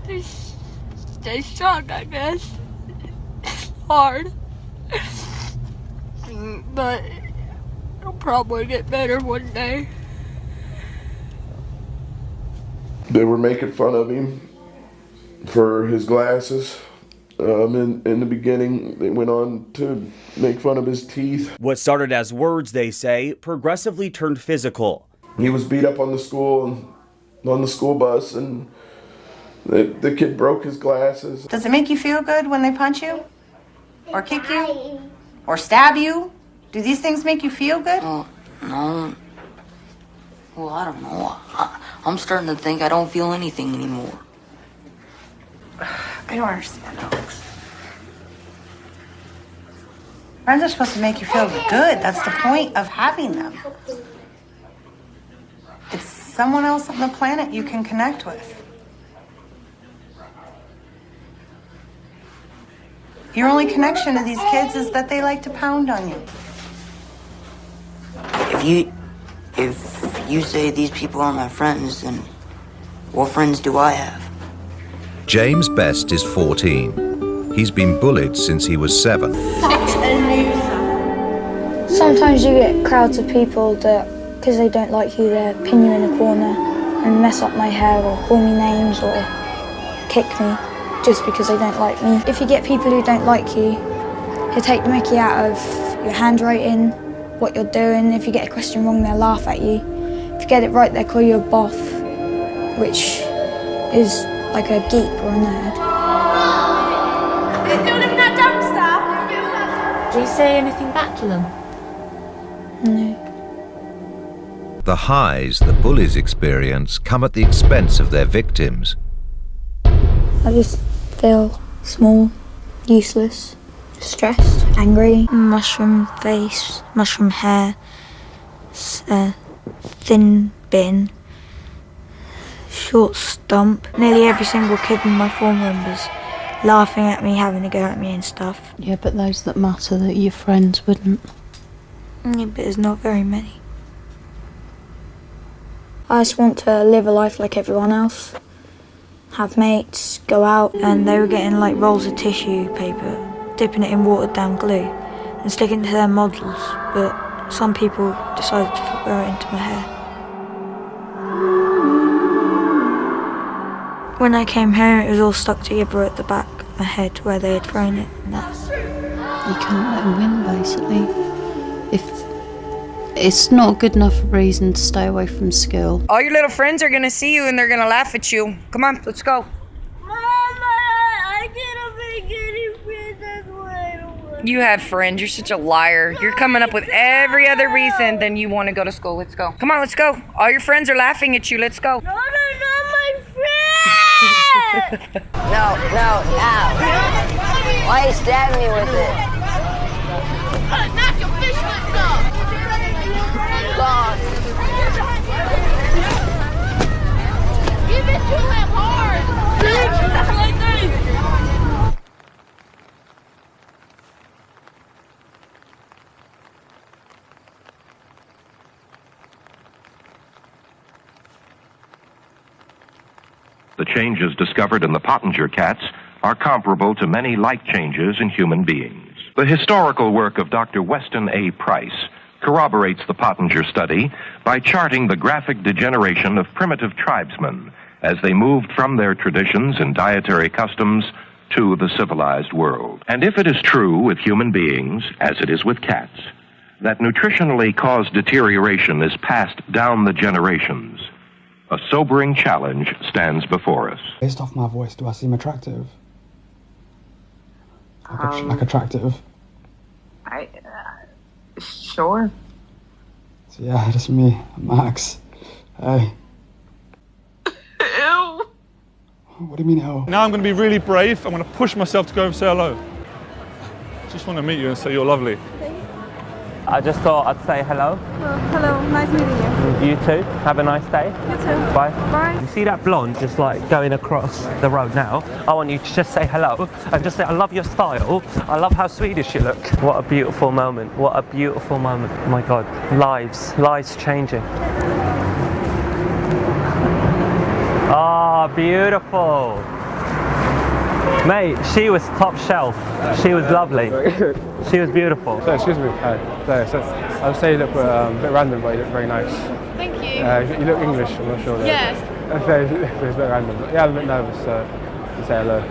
S28: Just stay strong, I guess. It's hard. But it'll probably get better one day.
S3: They were making fun of him for his glasses. In the beginning, they went on to make fun of his teeth.
S4: What started as words, they say, progressively turned physical.
S3: He was beat up on the school bus, and the kid broke his glasses.
S6: Does it make you feel good when they punch you? Or kick you? Or stab you? Do these things make you feel good?
S8: No. Well, I don't know. I'm starting to think I don't feel anything anymore.
S6: I don't understand, Alex. Friends are supposed to make you feel good. That's the point of having them. It's someone else on the planet you can connect with. Your only connection to these kids is that they like to pound on you.
S8: If you say these people are my friends, then what friends do I have?
S10: James Best is 14. He's been bullied since he was 7.
S28: Such a loser. Sometimes you get crowds of people that, because they don't like you, they pin you in a corner and mess up my hair or call me names or kick me just because they don't like me. If you get people who don't like you, who take the mickey out of your handwriting, what you're doing, if you get a question wrong, they'll laugh at you. If you get it right, they'll call you a boff, which is like a geek or a nerd. They still live in that dumpster?
S15: Do you say anything back to them?
S28: No.
S10: The highs the bullies experience come at the expense of their victims.
S28: I just feel small, useless, stressed, angry. Mushroom face, mushroom hair, thin bin, short stump. Nearly every single kid in my form room was laughing at me, having a go at me and stuff.
S9: Yeah, but those that matter, that your friends wouldn't.
S28: Yeah, but there's not very many. I just want to live a life like everyone else. Have mates, go out, and they were getting like rolls of tissue paper, dipping it in watered down glue and sticking it to their models, but some people decided to throw it into my hair. When I came home, it was all stuck together at the back of my head where they had thrown it. And that.
S9: You can't let them win, basically. If it's not good enough reason to stay away from school.
S2: All your little friends are gonna see you and they're gonna laugh at you. Come on, let's go.
S28: I can't make any friends, that's why I don't want.
S2: You have friends. You're such a liar. You're coming up with every other reason than you want to go to school. Let's go. Come on, let's go. All your friends are laughing at you. Let's go.
S28: No, they're not my friends!
S16: No, why are you stabbing me with it?
S28: Knock your fish lips off!
S16: God.
S28: Give it to him hard! Like this!
S10: The changes discovered in the Pottinger cats are comparable to many like changes in human beings. The historical work of Dr. Weston A. Price corroborates the Pottinger study by charting the graphic degeneration of primitive tribesmen as they moved from their traditions and dietary customs to the civilized world. And if it is true with human beings, as it is with cats, that nutritionally caused deterioration is passed down the generations, a sobering challenge stands before us.
S18: Based off my voice, do I seem attractive? Like attractive?
S19: Sure.
S18: So yeah, just me, Max. Hey.
S19: Ew.
S18: What do you mean, ew?
S20: Now I'm going to be really brave. I'm going to push myself to go and say hello. Just want to meet you and say you're lovely.
S1: I just thought I'd say hello.
S7: Well, hello, nice meeting you.
S1: You too. Have a nice day.
S7: You too.
S1: Bye.
S7: Bye.
S1: You see that blonde just like going across the road now? I want you to just say hello and just say, I love your style. I love how Swedish you look. What a beautiful moment. What a beautiful moment. Oh my God. Lives changing. Ah, beautiful. Mate, she was top shelf. She was lovely. She was beautiful.
S18: So, excuse me. I would say you look a bit random, but you look very nice.
S7: Thank you.
S18: You look English, I'm not sure.
S7: Yes.
S18: I'd say it's a bit random. But yeah, I'm a bit nervous to say hello.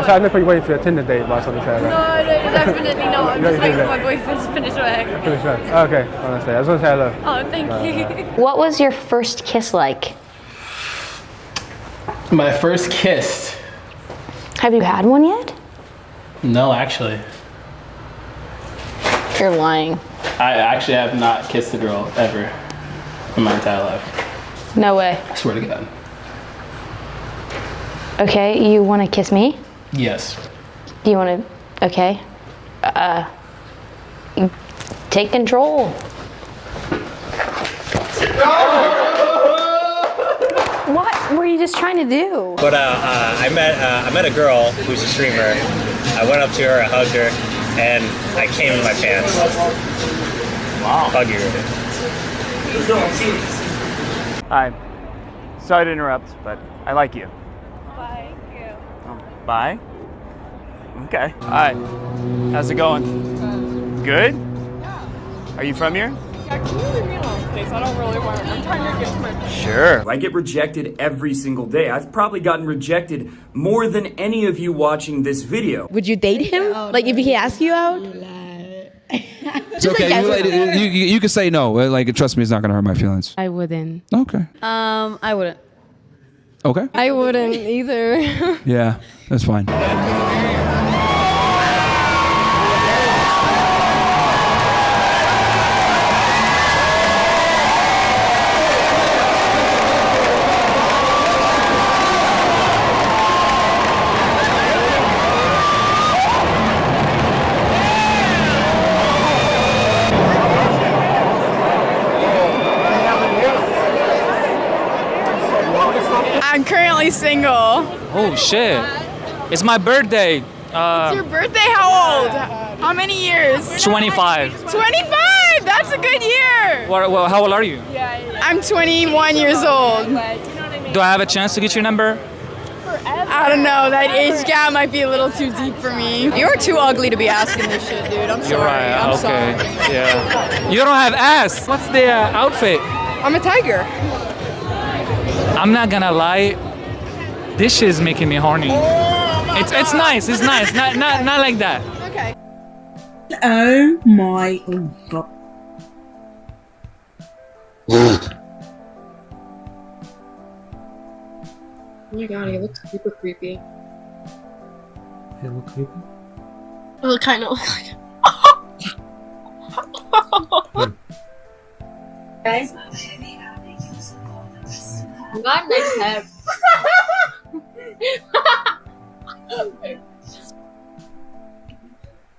S18: So I know you're waiting for a Tinder date, but I just want to say hello.
S7: No, definitely not. I'm just waiting for my boyfriend to finish work.
S18: Finish work. Okay, honestly. I just want to say hello.
S7: Oh, thank you.
S15: What was your first kiss like?
S19: My first kiss?
S15: Have you had one yet?
S19: No, actually.
S15: You're lying.
S19: I actually have not kissed a girl ever in my entire life.
S15: No way.
S19: I swear to God.
S15: Okay, you want to kiss me?
S19: Yes.
S15: Do you want to? Okay. Take control. What were you just trying to do?
S20: But I met a girl who's a streamer. I went up to her, I hugged her, and I came in my pants. Wow. Hug you.
S22: Hi. Sorry to interrupt, but I like you.
S7: Bye.
S22: Bye. Okay. Hi. How's it going? Good? Are you from here?
S7: Yeah, can you leave me alone, please? I don't really want to. I'm trying to get to my...
S22: Sure.
S24: I get rejected every single day. I've probably gotten rejected more than any of you watching this video.
S25: Would you date him? Like if he asked you out?
S26: It's okay. You can say no. Like, trust me, it's not gonna hurt my feelings.
S25: I wouldn't.
S26: Okay.
S25: I wouldn't.
S26: Okay.
S7: I wouldn't either.
S26: Yeah, that's fine.
S7: I'm currently single.
S22: Oh shit. It's my birthday.
S7: It's your birthday? How old? How many years?
S22: 25.
S7: 25! That's a good year!
S22: How old are you?
S7: I'm 21 years old.
S22: Do I have a chance to get your number?
S7: I don't know, that age gap might be a little too deep for me. You're too ugly to be asking this shit, dude. I'm sorry.
S22: You're right.
S7: I'm
S22: Okay.
S7: sorry.
S22: Yeah. You don't have ass. What's the outfit?
S7: I'm a tiger.
S22: I'm not gonna lie. This shit is making me horny. It's nice. It's nice. Not like that.
S7: Okay.
S30: Oh my God.
S7: Oh my god, he looks super creepy.
S26: It look creepy?
S7: Well, it kind of looks like. Okay. You got a nice head.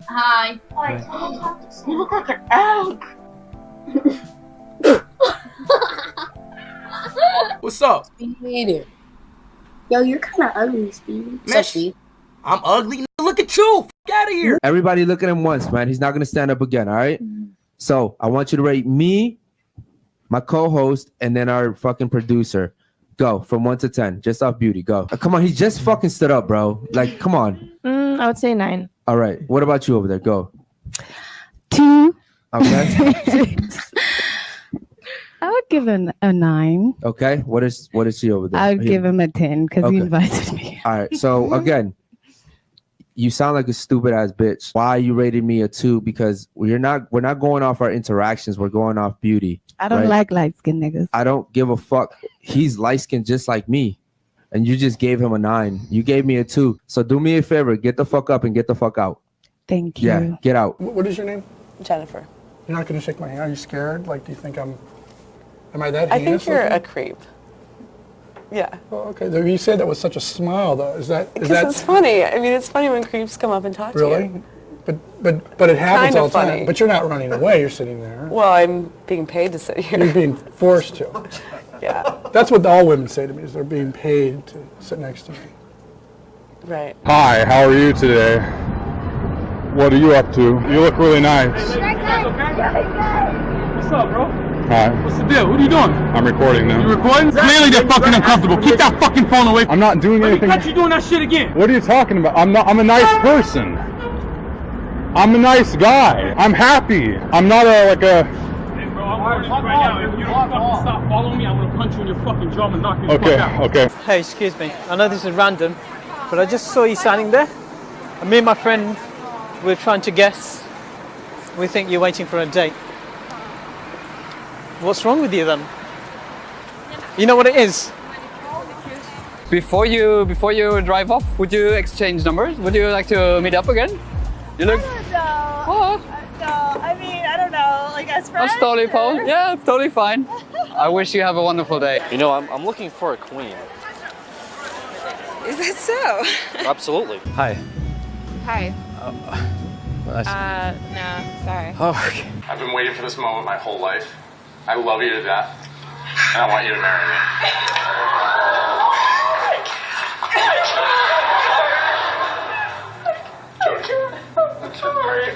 S7: Hi. You look like an egg.
S31: What's up?
S29: Speed. Yo, you're kind of ugly, Speed.
S31: I'm ugly. Look at you. F out of here.
S32: Everybody look at him once, man. He's not going to stand up again, all right? So I want you to rate me, my co-host, and then our fucking producer. Go from 1 to 10, just off beauty. Go. Come on, he just fucking stood up, bro. Like, come on.
S7: I would say 9.
S32: All right. What about you over there? Go.
S33: 2.
S32: Okay.
S33: I would give him a 9.
S32: Okay. What is she over there?
S33: I would give him a 10 because he
S32: Okay.
S33: invited me.
S32: All right. So again, you sound like a stupid ass bitch. Why you rated me a 2? Because we're not going off our interactions. We're going off beauty.
S33: I don't
S32: right?
S33: like light skinned niggas.
S32: I don't give a fuck. He's light skinned just like me. And you just gave him a 9. You gave me a 2. So do me a favor. Get the fuck up and get the fuck out.
S33: Thank you.
S32: Yeah. Get out.
S34: What is your name?
S35: Jennifer.
S34: You're not going to shake my hand. Are you scared? Like, do you think am I that
S35: I
S34: heinous
S35: think you're
S34: looking?
S35: a creep. Yeah.
S34: Oh, okay. You said that with such a smile, though. Is that
S35: Because it's funny. I mean, it's funny when creeps come up and talk to
S34: really?
S35: you.
S34: But it happens
S35: Kinda
S34: all the time.
S35: funny.
S34: But you're not running away. You're sitting there.
S35: Well, I'm being paid to sit here.
S34: You're being forced to.
S35: Yeah.
S34: That's what all women say to me, is they're being paid to sit next to me.
S35: Right.
S18: Hi, how are you today? What are you up to? You look really nice.
S22: What's up, bro?
S18: Hi.
S22: What's the deal? What are you doing?
S18: I'm recording them.
S22: You recording?
S18: Clearly they're fucking uncomfortable. Keep that fucking phone away. I'm not doing anything.
S22: Catch you doing that shit again.
S18: What are you talking about? I'm a nice person. I'm a nice guy. I'm happy. I'm not like a...
S22: Hey, bro, I'm warning you right now. If you don't fucking stop following me, I'm gonna punch you in your fucking jaw and knock you the fuck out.
S18: Okay.
S2: Hey, excuse me. I know this is random, but I just saw you standing there. And me and my friend, we're trying to guess. We think you're waiting for a date. What's wrong with you then? You know what it is?
S3: Before you drive off, would you exchange numbers? Would you like to meet up again? You look.
S4: No, I mean, I don't know, like as friends?
S3: That's totally fine. Yeah, totally fine. I wish you have a wonderful day.
S5: You know, I'm looking for a queen.
S4: Is that so?
S5: Absolutely.
S1: Hi.
S4: Hi.
S1: Nice.
S4: No, sorry.
S1: Oh, okay.
S6: I've been waiting for this moment my whole life. I love you to death, and I want you to marry me. I'm sorry.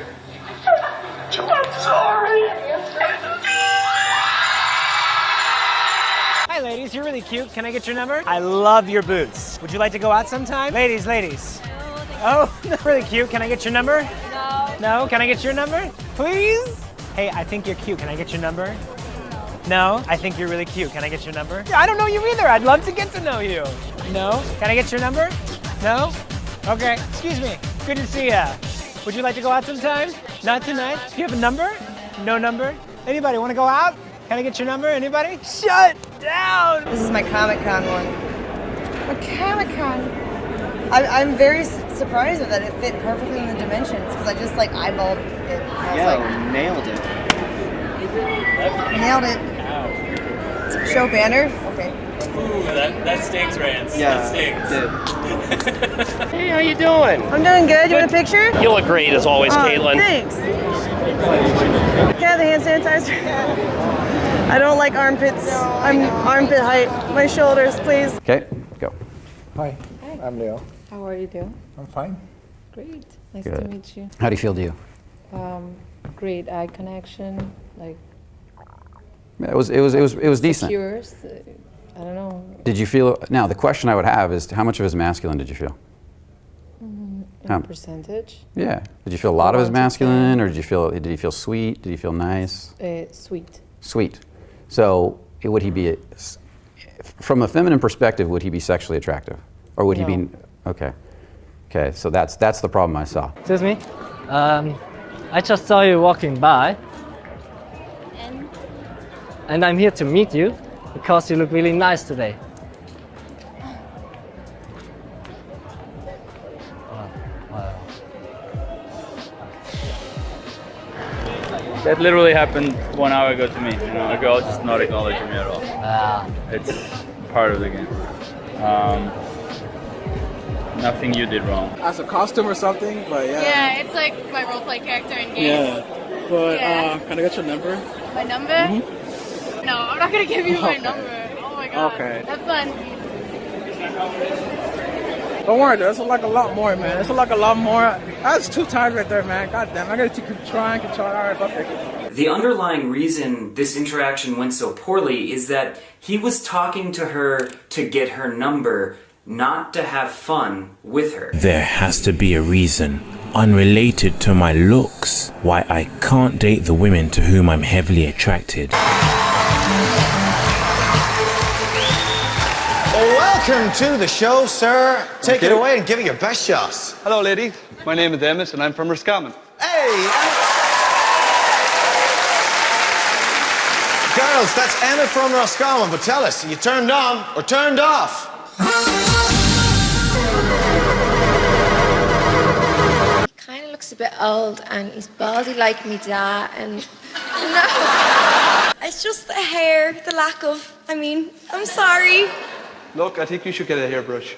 S6: I'm sorry.
S8: Hi ladies, you're really cute. Can I get your number? I love your boots. Would you like to go out sometime? Ladies. Oh, really cute. Can I get your number?
S4: No.
S8: No? Can I get your number? Please? Hey, I think you're cute. Can I get your number? No? I think you're really cute. Can I get your number? I don't know you either. I'd love to get to know you. No? Can I get your number? No? Okay. Excuse me. Good to see ya. Would you like to go out sometime? Not tonight? Do you have a number? No number? Anybody want to go out? Can I get your number? Anybody? Shut down!
S4: This is my Comic-Con one. My Comic-Con. I'm very surprised that it fit perfectly in the dimensions because I just like eyeballed it. I was like,
S5: nailed it.
S4: nailed it. Show banner? Okay.
S6: Ooh, that stings, Rance.
S5: Yeah,
S6: that stings.
S8: Hey, how you doing?
S4: I'm doing good. You want a picture?
S8: You look great as always, Caitlin.
S4: Thanks. Can I have the hand sanitizer? I don't like armpits. I'm armpit height. My shoulders, please.
S26: Okay, go.
S34: Hi, I'm Leo.
S4: How are you doing?
S34: I'm fine.
S4: Great. Nice
S26: Good.
S4: to meet you.
S26: How do you feel, do you?
S4: Great eye connection. Like
S26: It was decent.
S4: secures. I don't know.
S26: Did you feel, now the question I would have is how much of his masculine did you feel? How-
S4: Percentage.
S26: Yeah. Did you feel a lot of his masculine, or did he feel sweet? Did he feel nice?
S4: Sweet.
S26: Sweet. So would he be, from a feminine perspective, would he be sexually attractive? Or would he be, okay. Okay, so that's the problem I saw.
S8: Excuse me? I just saw you walking by. And I'm here to meet you because you look really nice today.
S9: That literally happened 1 hour ago to me. You know, a girl just not acknowledging me at all. It's part of the game. Nothing you did wrong.
S11: As a costume or something, but yeah.
S4: Yeah, it's like my roleplay character in game.
S11: Yeah, but can I get your number?
S4: My number? Mm-hmm. No, I'm not gonna give you my number. Oh my god.
S11: Okay.
S4: Have fun.
S11: Don't worry, there's like a lot more, man. There's like a lot more. That's 2 times right there, man. God damn, I gotta keep trying. All right, fuck it.
S24: The underlying reason this interaction went so poorly is that he was talking to her to get her number, not to have fun with her.
S12: There has to be a reason, unrelated to my looks, why I can't date the women to whom I'm heavily attracted.
S13: Welcome to the show, sir. Take it away and give it your best shots.
S14: Hello, lady. My name is Demis, and I'm from Roscommon.
S13: Hey! Girls, that's Emma from Roscommon, but tell us, are you turned on or turned off?
S4: He kind of looks a bit old and he's baldy like me dad and no. It's just the hair, the lack of, I'm sorry.
S14: Look, I think you should get a hairbrush.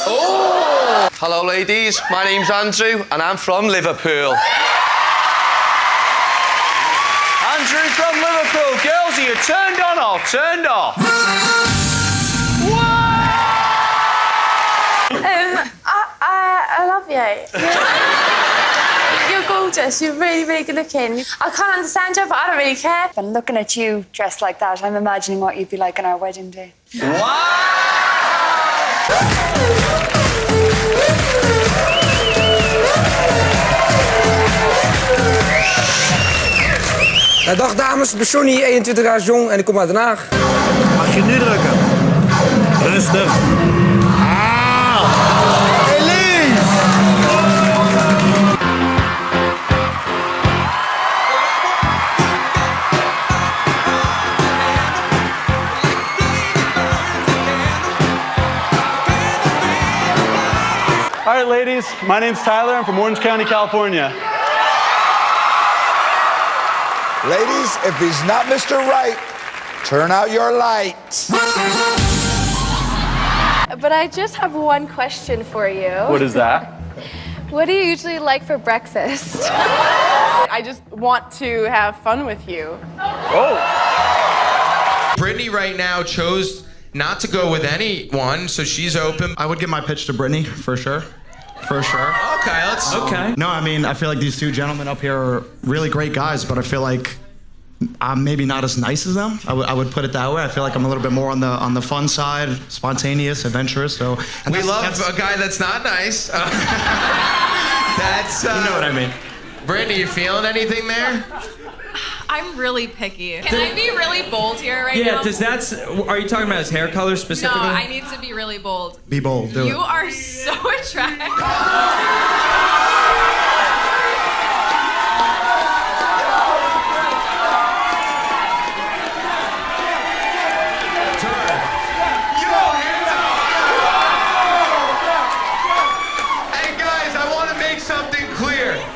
S13: Oh! Hello, ladies. My name's Andrew, and I'm from Liverpool. Andrew from Liverpool. Girls, are you turned on or turned off?
S7: I love you. You're gorgeous. You're really, really good looking. I can't understand you, but I don't really care.
S10: But looking at you dressed like that, I'm imagining what you'd be like on our wedding day.
S15: Dag dames, ik ben Johnny, 21 jaar jong en ik kom uit Den Haag.
S13: Mag je nu drukken? Rustig.
S14: All right, ladies, my name's Tyler. I'm from Orange County, California.
S16: Ladies, if he's not Mr. Right, turn out your lights.
S7: But I just have one question for you.
S14: What is that?
S7: What do you usually like for breakfast?
S35: I just want to have fun with you.
S17: Brittany right now chose not to go with anyone, so she's open.
S19: I would give my pitch to Brittany, for sure. For sure.
S17: Okay, let's...
S19: Okay. No, I mean, I feel like these two gentlemen up here are really great guys, but I feel like I'm maybe not as nice as them. I would put it that way. I feel like I'm a little bit more on the fun side, spontaneous, adventurous. So
S17: we love a guy that's not nice. That's...
S19: you know what I mean.
S17: Brittany, you feeling anything there?
S20: I'm really picky. Can I be really bold here right now?
S21: Yeah, are you talking about his hair color specifically?
S20: No, I need to be really bold.
S19: Be bold, do it.
S20: You are so attractive.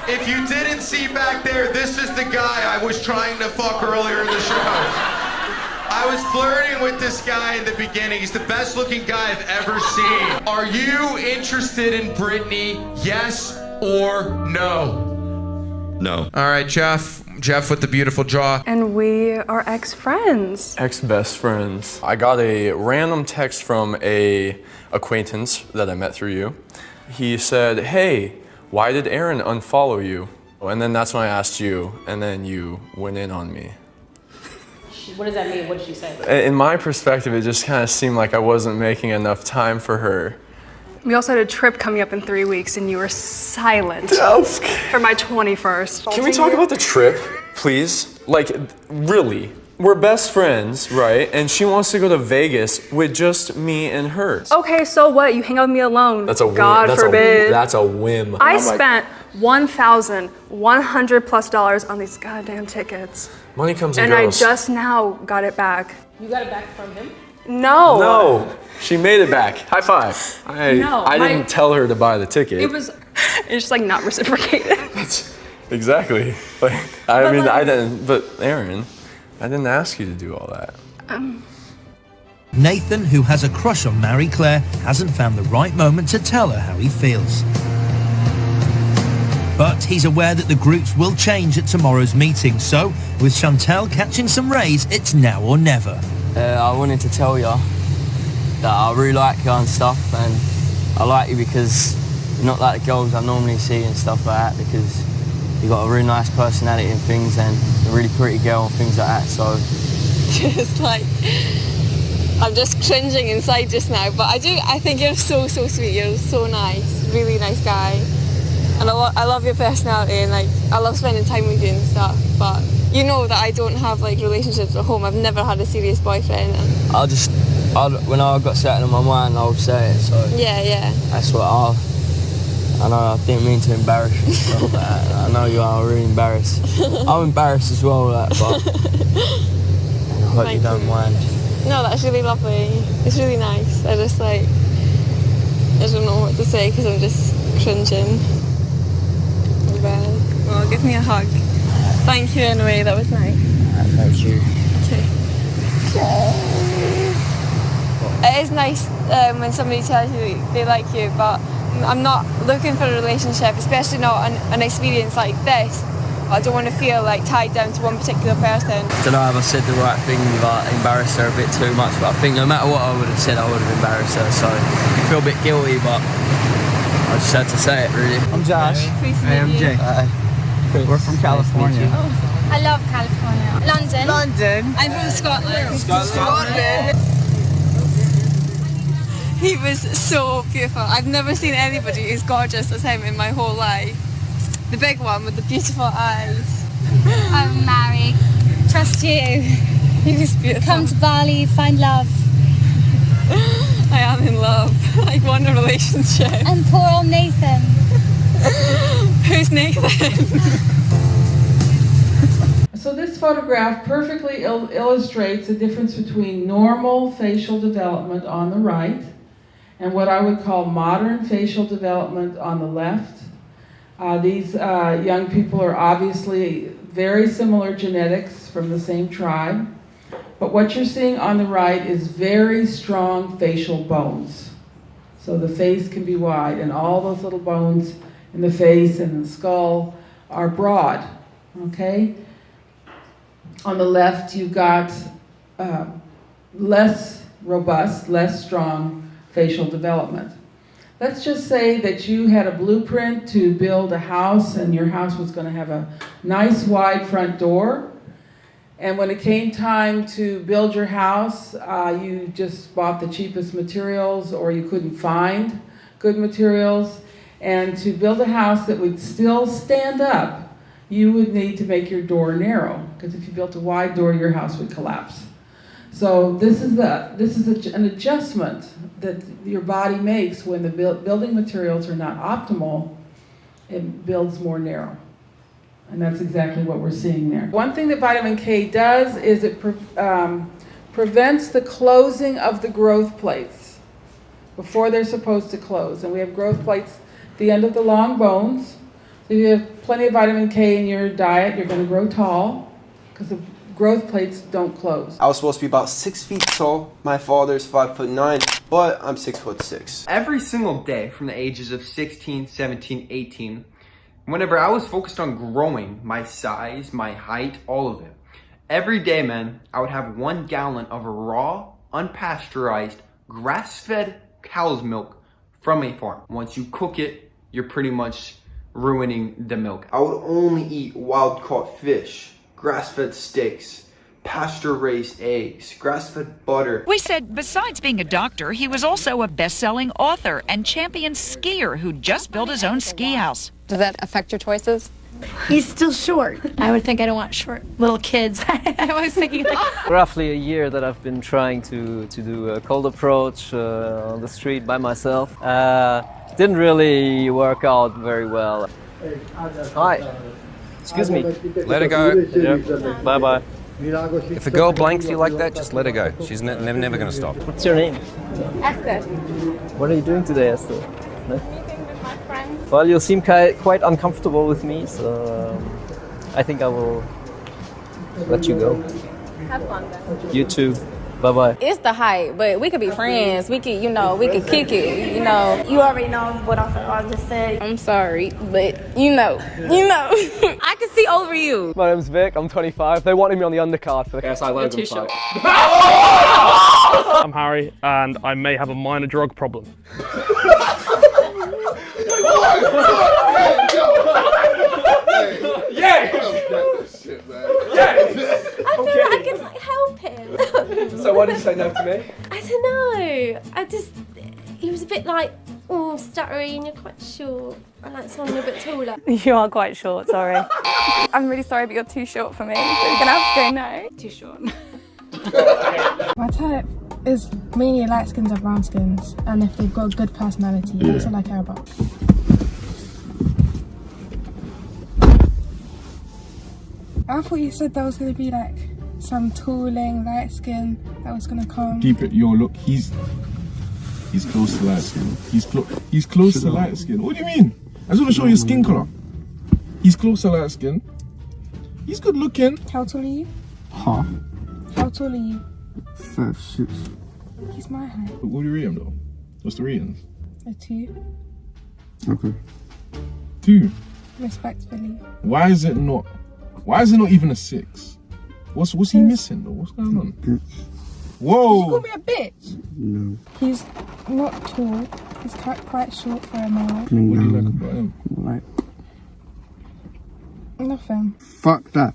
S17: If you didn't see back there, this is the guy I was trying to fuck earlier in the show. I was flirting with this guy in the beginning. He's the best looking guy I've ever seen. Are you interested in Brittany? Yes or no?
S19: No.
S17: All right, Jeff with the beautiful jaw.
S35: And we are ex-friends.
S23: Ex-best friends. I got a random text from a acquaintance that I met through you. He said, hey, why did Aaron unfollow you? And then that's when I asked you, and then you went in on me.
S35: What does that mean? What did she say?
S23: In my perspective, it just kind of seemed like I wasn't making enough time for her.
S35: We also had a trip coming up in 3 weeks, and you were silent for my 21st.
S23: Can we talk about the trip, please? Like, really? We're best friends, right? And she wants to go to Vegas with just me and her.
S35: Okay, so what? You hang out with me alone.
S23: That's a whim.
S35: God forbid.
S23: That's a whim.
S35: I spent $1,100+ on these goddamn tickets.
S23: Money comes and
S35: goes.
S23: goes.
S35: And I just now got it back. You got it back from him? No.
S23: No. She made it back. High five. I didn't tell her to buy the ticket.
S35: It's just like not reciprocated.
S23: Exactly. Like, I didn't, but Aaron, I didn't ask you to do all that.
S25: Nathan, who has a crush on Marie Claire, hasn't found the right moment to tell her how he feels. But he's aware that the groups will change at tomorrow's meeting, so with Chantel catching some rays, it's now or never.
S27: I wanted to tell you that I really like you and stuff, and I like you because you're not like the girls I normally see and stuff like that, because you've got a really nice personality and things, and a really pretty girl and things like that, so...
S7: Just like, I'm just cringing inside just now, but I think you're so sweet, you're so nice, really nice guy. And I love your personality, and like, I love spending time with you and stuff, but you know that I don't have like relationships at home. I've never had a serious boyfriend.
S27: When I got settled in my mind, I'll say it, so...
S7: Yeah.
S27: That's what I know I didn't mean to embarrass you, so I know you are really embarrassed. I'm embarrassed as well, but I hope you don't mind.
S7: No, that's really lovely. It's really nice. I don't know what to say because I'm just cringing. Well, give me a hug. Thank you anyway, that was nice.
S27: Thank you.
S7: Okay. It is nice when somebody tells you they like you, but I'm not looking for a relationship, especially not an experience like this. I don't want to feel like tied down to one particular person.
S27: I don't know if I said the right thing, but embarrassed her a bit too much. But I think no matter what I would have said, I would have embarrassed her. So I feel a bit guilty, but I just had to say it, really.
S1: I'm Josh.
S7: Hey,
S1: I'm Jake. We're from California.
S2: I love California. London.
S1: London.
S7: I'm from Scotland.
S1: Scotland.
S7: He was so beautiful. I've never seen anybody as gorgeous as him in my whole life. The big one with the beautiful eyes.
S2: I'm married. Trust you.
S7: He was beautiful.
S2: Come to Bali, find love.
S7: I am in love. I want a relationship.
S2: And poor old Nathan.
S7: Who's Nathan?
S3: So this photograph perfectly illustrates the difference between normal facial development on the right and what I would call modern facial development on the left. These young people are obviously very similar genetics from the same tribe, but what you're seeing on the right is very strong facial bones. So the face can be wide, and all those little bones in the face and the skull are broad, okay? On the left, you've got less robust, less strong facial development. Let's just say that you had a blueprint to build a house, and your house was going to have a nice wide front door. And when it came time to build your house, you just bought the cheapest materials, or you couldn't find good materials. And to build a house that would still stand up, you would need to make your door narrow, because if you built a wide door, your house would collapse. So this is an adjustment that your body makes when the building materials are not optimal. It builds more narrow. And that's exactly what we're seeing there. One thing that vitamin K does is it prevents the closing of the growth plates before they're supposed to close. And we have growth plates at the end of the long bones. So if you have plenty of vitamin K in your diet, you're going to grow tall because the growth plates don't close.
S5: I was supposed to be about 6 feet tall. My father's 5'9", but I'm 6'6".
S6: Every single day from the ages of 16, 17, 18, whenever I was focused on growing my size, my height, all of it, every day, man, I would have 1 gallon of raw, unpasteurized, grass-fed cow's milk from a farm. Once you cook it, you're pretty much ruining the milk.
S5: I would only eat wild-caught fish, grass-fed steaks, pasture-raised eggs, grass-fed butter.
S18: We said besides being a doctor, he was also a best-selling author and champion skier who just built his own ski house.
S22: Does that affect your choices?
S2: He's still short. I would think I don't want short little kids. I was thinking like...
S26: Roughly a year that I've been trying to do a cold approach on the street by myself. Didn't really work out very well. Hi. Excuse me.
S28: Let her go.
S26: Yep. Bye-bye.
S28: If a girl blanks you like that, just let her go. She's never going to stop.
S26: What's your name?
S2: Esther.
S26: What are you doing today, Esther? No?
S2: Meeting with my friends.
S26: Well, you seem quite uncomfortable with me, so I think I will let you go.
S2: Have fun then.
S26: You too. Bye-bye.
S29: It's the height, but we could be friends. We could, we could kick it, You already know what I just said. I'm sorry, but you know. I can see over you.
S26: My name's Vic, I'm 25. They wanted me on the undercard for the KSI Logan fight.
S30: I'm Harry, and I may have a minor drug problem.
S2: I can help him.
S26: So why did you say no to me?
S2: I don't know. He was a bit like, stuttery, and you're quite short. I like someone a bit taller.
S29: You are quite short, sorry. I'm really sorry, but you're too short for me, so you're gonna have to go no. Too short.
S31: My type is mainly light skins or brown skins, and if they've got a good personality, that's all I care about. I thought you said there was going to be like some tooling, light skin that was going to come.
S32: Keep it, look, he's close to light skin. He's close to light skin. What do you mean? I just want to show you skin colour. He's close to light skin. He's good looking.
S31: How tall are you?
S32: Huh?
S31: How tall are you?
S32: 5'6".
S31: He's my height.
S32: What do you rate him though? What's the ratings?
S31: A 2.
S32: Okay. 2.
S31: Respectfully.
S32: Why is it not even a 6? What's he missing though? What's going on? Whoa!
S31: Did you call me a bitch?
S32: No.
S31: He's not tall. He's quite short for a male.
S32: What do you like about him?
S4: Like,
S31: Nothing.
S4: fuck that.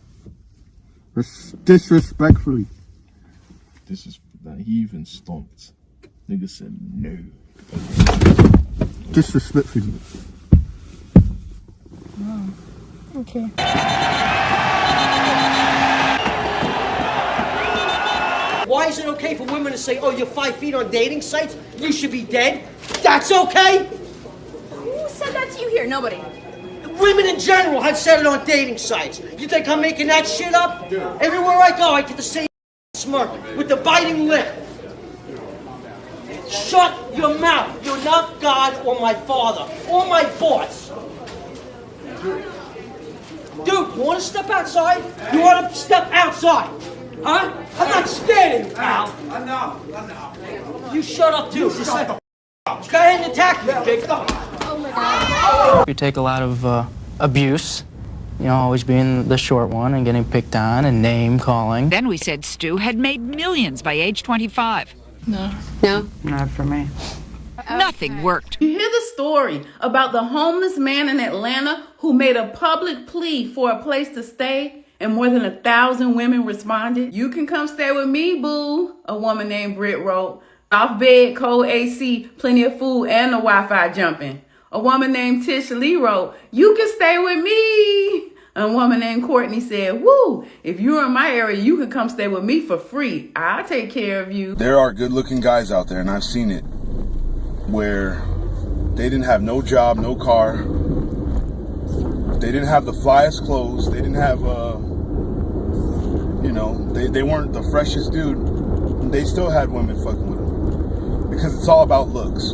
S4: Disrespectfully.
S32: He even stomped. Nigga said no.
S4: Disrespectfully.
S31: Oh. Okay.
S8: Why is it okay for women to say, oh, you're 5 feet on dating sites? You should be dead? That's okay?
S29: Who said that to you here? Nobody.
S8: Women in general have said it on dating sites. You think I'm making that shit up? Everywhere I go, I get the same smirk with the biting lip. Shut your mouth. You're not God or my father or my boss. Dude, you want to step outside? You want to step outside? Huh? I'm not scared of you, pal. Enough. You shut up, too. Just shut the up. Go ahead and attack me, big. Oh, my God.
S35: You take a lot of abuse, you know, always being the short one and getting picked on and name calling.
S18: Then we said Stu had made millions by age 25.
S29: No.
S35: Not for me.
S18: Nothing worked.
S3: You hear the story about the homeless man in Atlanta who made a public plea for a place to stay, and more than 1,000 women responded. You can come stay with me, boo, a woman named Britt wrote. Off bed, cold AC, plenty of food, and the Wi-Fi jumping. A woman named Tish Lee wrote, you can stay with me. A woman named Courtney said, woo, if you're in my area, you can come stay with me for free. I'll take care of you.
S9: There are good-looking guys out there, and I've seen it, where they didn't have no job, no car. They didn't have the flyest clothes. They didn't have, they weren't the freshest dude. They still had women fucking with them. Because it's all about looks.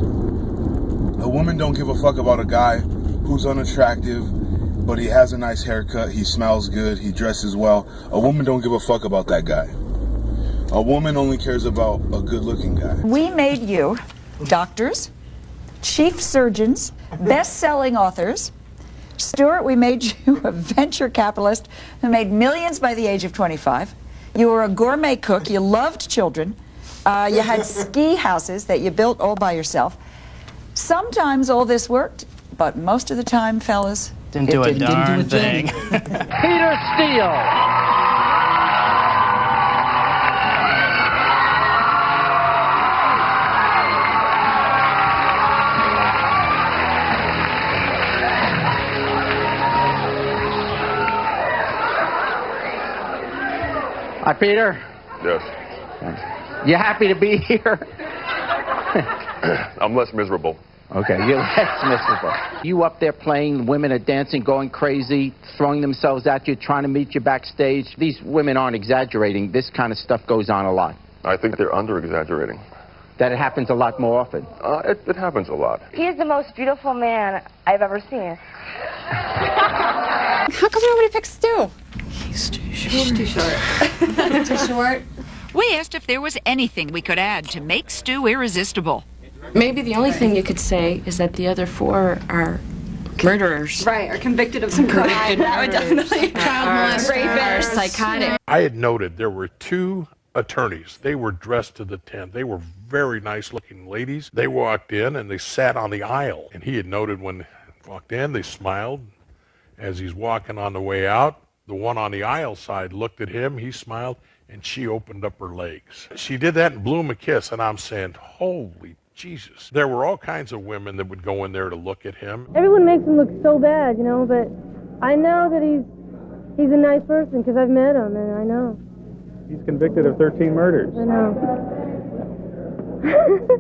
S9: A woman don't give a fuck about a guy who's unattractive, but he has a nice haircut, he smells good, he dresses well. A woman don't give a fuck about that guy. A woman only cares about a good-looking guy.
S10: We made you doctors, chief surgeons, best-selling authors. Stuart, we made you a venture capitalist who made millions by the age of 25. You were a gourmet cook, you loved children, you had ski houses that you built all by yourself. Sometimes all this worked, but most of the time, fellas,
S35: Didn't do a darn thing.
S8: Peter Steele.
S11: Hi, Peter.
S12: Yes.
S11: You happy to be here?
S12: I'm less miserable.
S11: Okay, you're less miserable. You up there playing, women are dancing, going crazy, throwing themselves at you, trying to meet you backstage. These women aren't exaggerating. This kind of stuff goes on a lot.
S12: I think they're under-exaggerating.
S11: That it happens a lot more often.
S12: It happens a lot.
S13: He is the most beautiful man I've ever seen.
S10: How come nobody picks Stu?
S35: He's too short.
S10: He's too short. Too short.
S18: We asked if there was anything we could add to make Stu irresistible.
S14: Maybe the only thing you could say is that the other 4 are murderers. Right, are convicted of some crime. That would definitely. Child molesters, psychotic.
S15: I had noted there were 2 attorneys. They were dressed to the 10. They were very nice looking ladies. They walked in and they sat on the aisle. And he had noted when they walked in, they smiled. As he's walking on the way out, the one on the aisle side looked at him, he smiled, and she opened up her legs. She did that and blew him a kiss, and I'm saying, holy Jesus. There were all kinds of women that would go in there to look at him.
S16: Everyone makes him look so bad, you know, but I know that he's a nice person because I've met him, and I know.
S21: He's convicted of 13 murders.
S16: I know.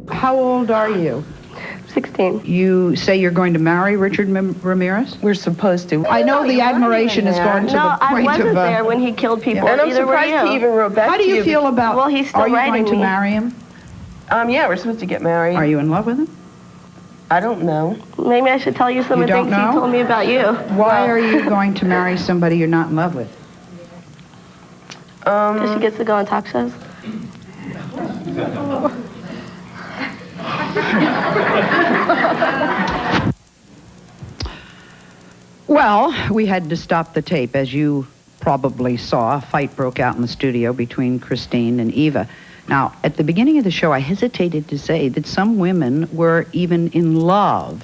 S22: How old are you?
S16: 16.
S22: You say you're going to marry Richard Ramirez? We're supposed to. I know the admiration has gone to the point of...
S16: No, I wasn't there when he killed people.
S22: Yeah.
S16: And I'm surprised he even wrote back to you.
S22: How do you feel about...
S16: Well, he's still
S22: Are you
S16: writing
S22: going to
S16: me.
S22: marry him?
S16: Yeah, we're supposed to get married.
S22: Are you in love with him?
S16: I don't know. Maybe I should tell you some of the things he told me about you.
S22: Why are you going to marry somebody you're not in love with?
S16: Because she gets to go on talk shows.
S22: Well, we had to stop the tape. As you probably saw, a fight broke out in the studio between Christine and Eva. Now, at the beginning of the show, I hesitated to say that some women were even in love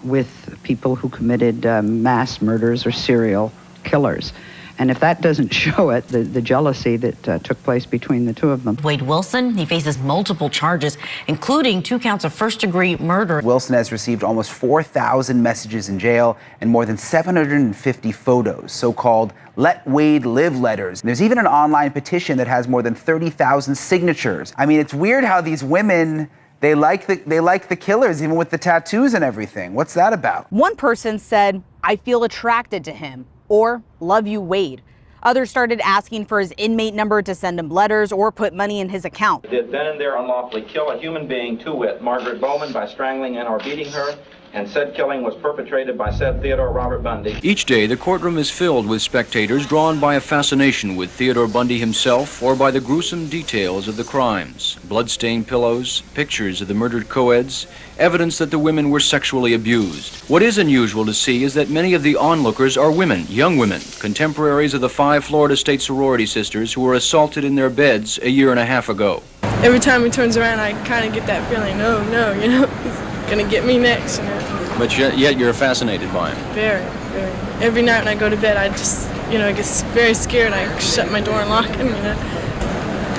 S22: with people who committed mass murders or serial killers. And if that doesn't show it, the jealousy that took place between the two of them.
S1: Wade Wilson, he faces multiple charges, including 2 counts of first-degree murder.
S4: Wilson has received almost 4,000 messages in jail and more than 750 photos, so-called Let Wade Live letters. There's even an online petition that has more than 30,000 signatures. I mean, it's weird how these women, they like the killers, even with the tattoos and everything. What's that about?
S5: One person said, "I feel attracted to him," or "Love you, Wade." Others started asking for his inmate number to send him letters or put money in his account.
S11: Did then and there unlawfully kill a human being, to wit, Margaret Bowman, by strangling and or beating her, and said killing was perpetrated by said Theodore Robert Bundy.
S6: Each day, the courtroom is filled with spectators drawn by a fascination with Theodore Bundy himself or by the gruesome details of the crimes. Bloodstained pillows, pictures of the murdered co-eds, evidence that the women were sexually abused. What is unusual to see is that many of the onlookers are women, young women, contemporaries of the 5 Florida State sorority sisters who were assaulted in their beds a year and a half ago.
S31: Every time he turns around, I kind of get that feeling, oh no, you know, he's gonna get me next, you know.
S6: But yet you're fascinated by him.
S31: Very, very. Every night when I go to bed, I just, you know, I get very scared. I shut my door and lock him, you know.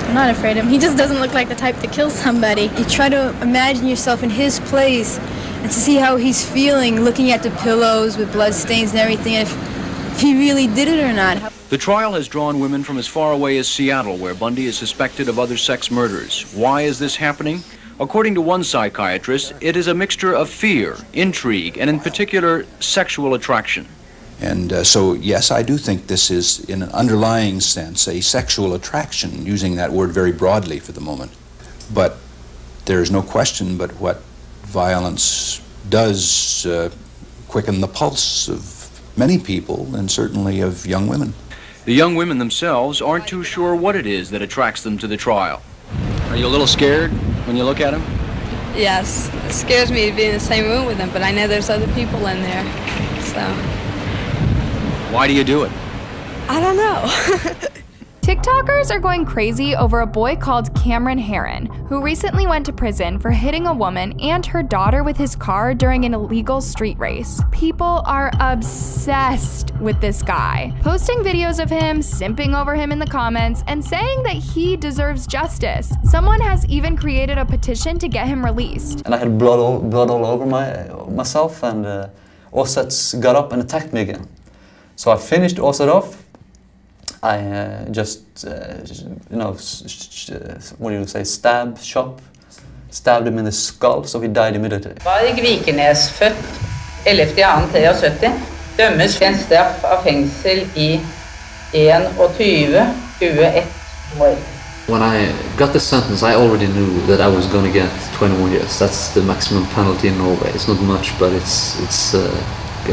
S7: I'm not afraid of him. He just doesn't look like the type to kill somebody. You try to imagine yourself in his place and to see how he's feeling looking at the pillows with blood stains and everything, if he really did it or not.
S6: The trial has drawn women from as far away as Seattle, where Bundy is suspected of other sex murders. Why is this happening? According to one psychiatrist, it is a mixture of fear, intrigue, and in particular, sexual attraction.
S17: And so, yes, I do think this is, in an underlying sense, a sexual attraction, using that word very broadly for the moment. But there is no question but what violence does quicken the pulse of many people, and certainly of young women.
S6: The young women themselves aren't too sure what it is that attracts them to the trial. Are you a little scared when you look at him?
S7: Yes, it scares me to be in the same room with him, but I know there's other people in there, so.
S6: Why do you do it?
S7: I don't know.
S19: TikTokers are going crazy over a boy called Cameron Herron, who recently went to prison for hitting a woman and her daughter with his car during an illegal street race. People are obsessed with this guy, posting videos of him, simping over him in the comments, and saying that he deserves justice. Someone has even created a petition to get him released.
S26: And I had blood all over myself, and Osset got up and attacked me again. So I finished Osset off. I just, you know, what do you say, stabbed him in the skull, so he died immediately.
S20: Varg Vikernes, født 11.2.73, dømmes til en straff av fengsel i 21 år.
S26: When I got the sentence, I already knew that I was going to get 21 years. That's the maximum penalty in Norway. It's not much, but it's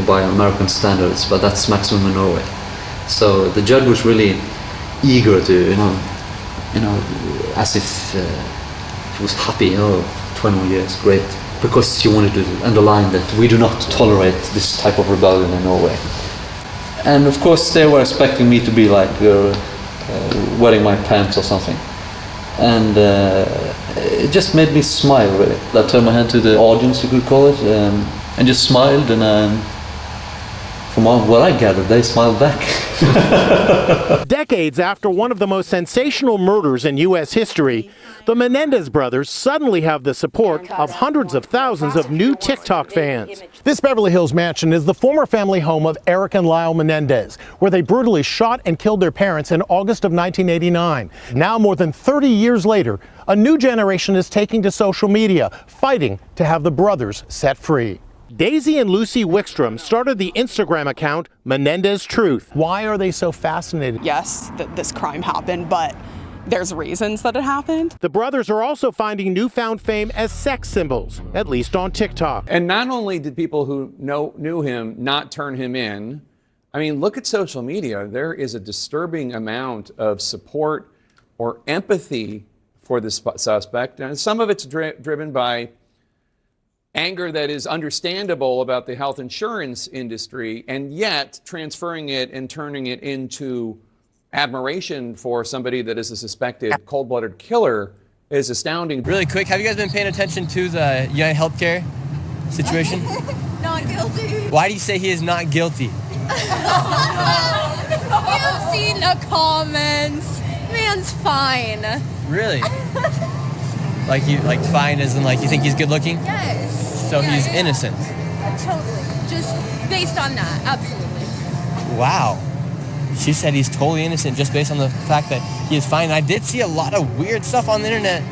S26: by American standards, but that's maximum in Norway. So the judge was really eager to, you know, as if he was happy. Oh, 21 years, great, because she wanted to underline that we do not tolerate this type of rebellion in Norway. And of course, they were expecting me to be like wetting my pants or something, and it just made me smile. Really, I turned my head to the audience, you could call it, and just smiled, and from what I gathered, they smiled back.
S23: Decades after one of the most sensational murders in U.S. history, the Menendez brothers suddenly have the support of hundreds of thousands of new TikTok fans. This Beverly Hills mansion is the former family home of Eric and Lyle Menendez, where they brutally shot and killed their parents in August of 1989. Now, more than 30 years later, a new generation is taking to social media, fighting to have the brothers set free. Daisy and Lucy Wickstrom started the Instagram account Menendez Truth. Why are they so fascinated?
S24: Yes, this crime happened, but there's reasons that it happened.
S23: The brothers are also finding newfound fame as sex symbols, at least on TikTok.
S25: And not only did people who knew him not turn him in, I mean, look at social media. There is a disturbing amount of support or empathy for the suspect. And some of it's driven by anger that is understandable about the health insurance industry, and yet transferring it and turning it into admiration for somebody that is a suspected cold-blooded killer is astounding.
S2: Really quick, have you guys been paying attention to the United Healthcare situation?
S3: Not guilty.
S2: Why do you say he is not guilty?
S3: You've seen the comments. Man's fine.
S2: Really? Like fine as in like you think he's good looking?
S3: Yes.
S2: So he's innocent.
S3: Totally. Just based on that, absolutely.
S2: Wow. She said he's totally innocent just based on the fact that he is fine. I did see a lot of weird stuff on the internet.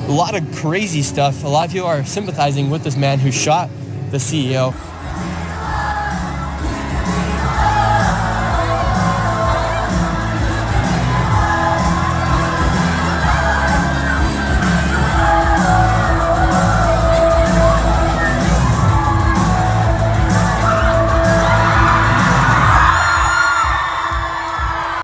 S2: A lot of crazy stuff. A lot of people are sympathizing with this man who shot the CEO.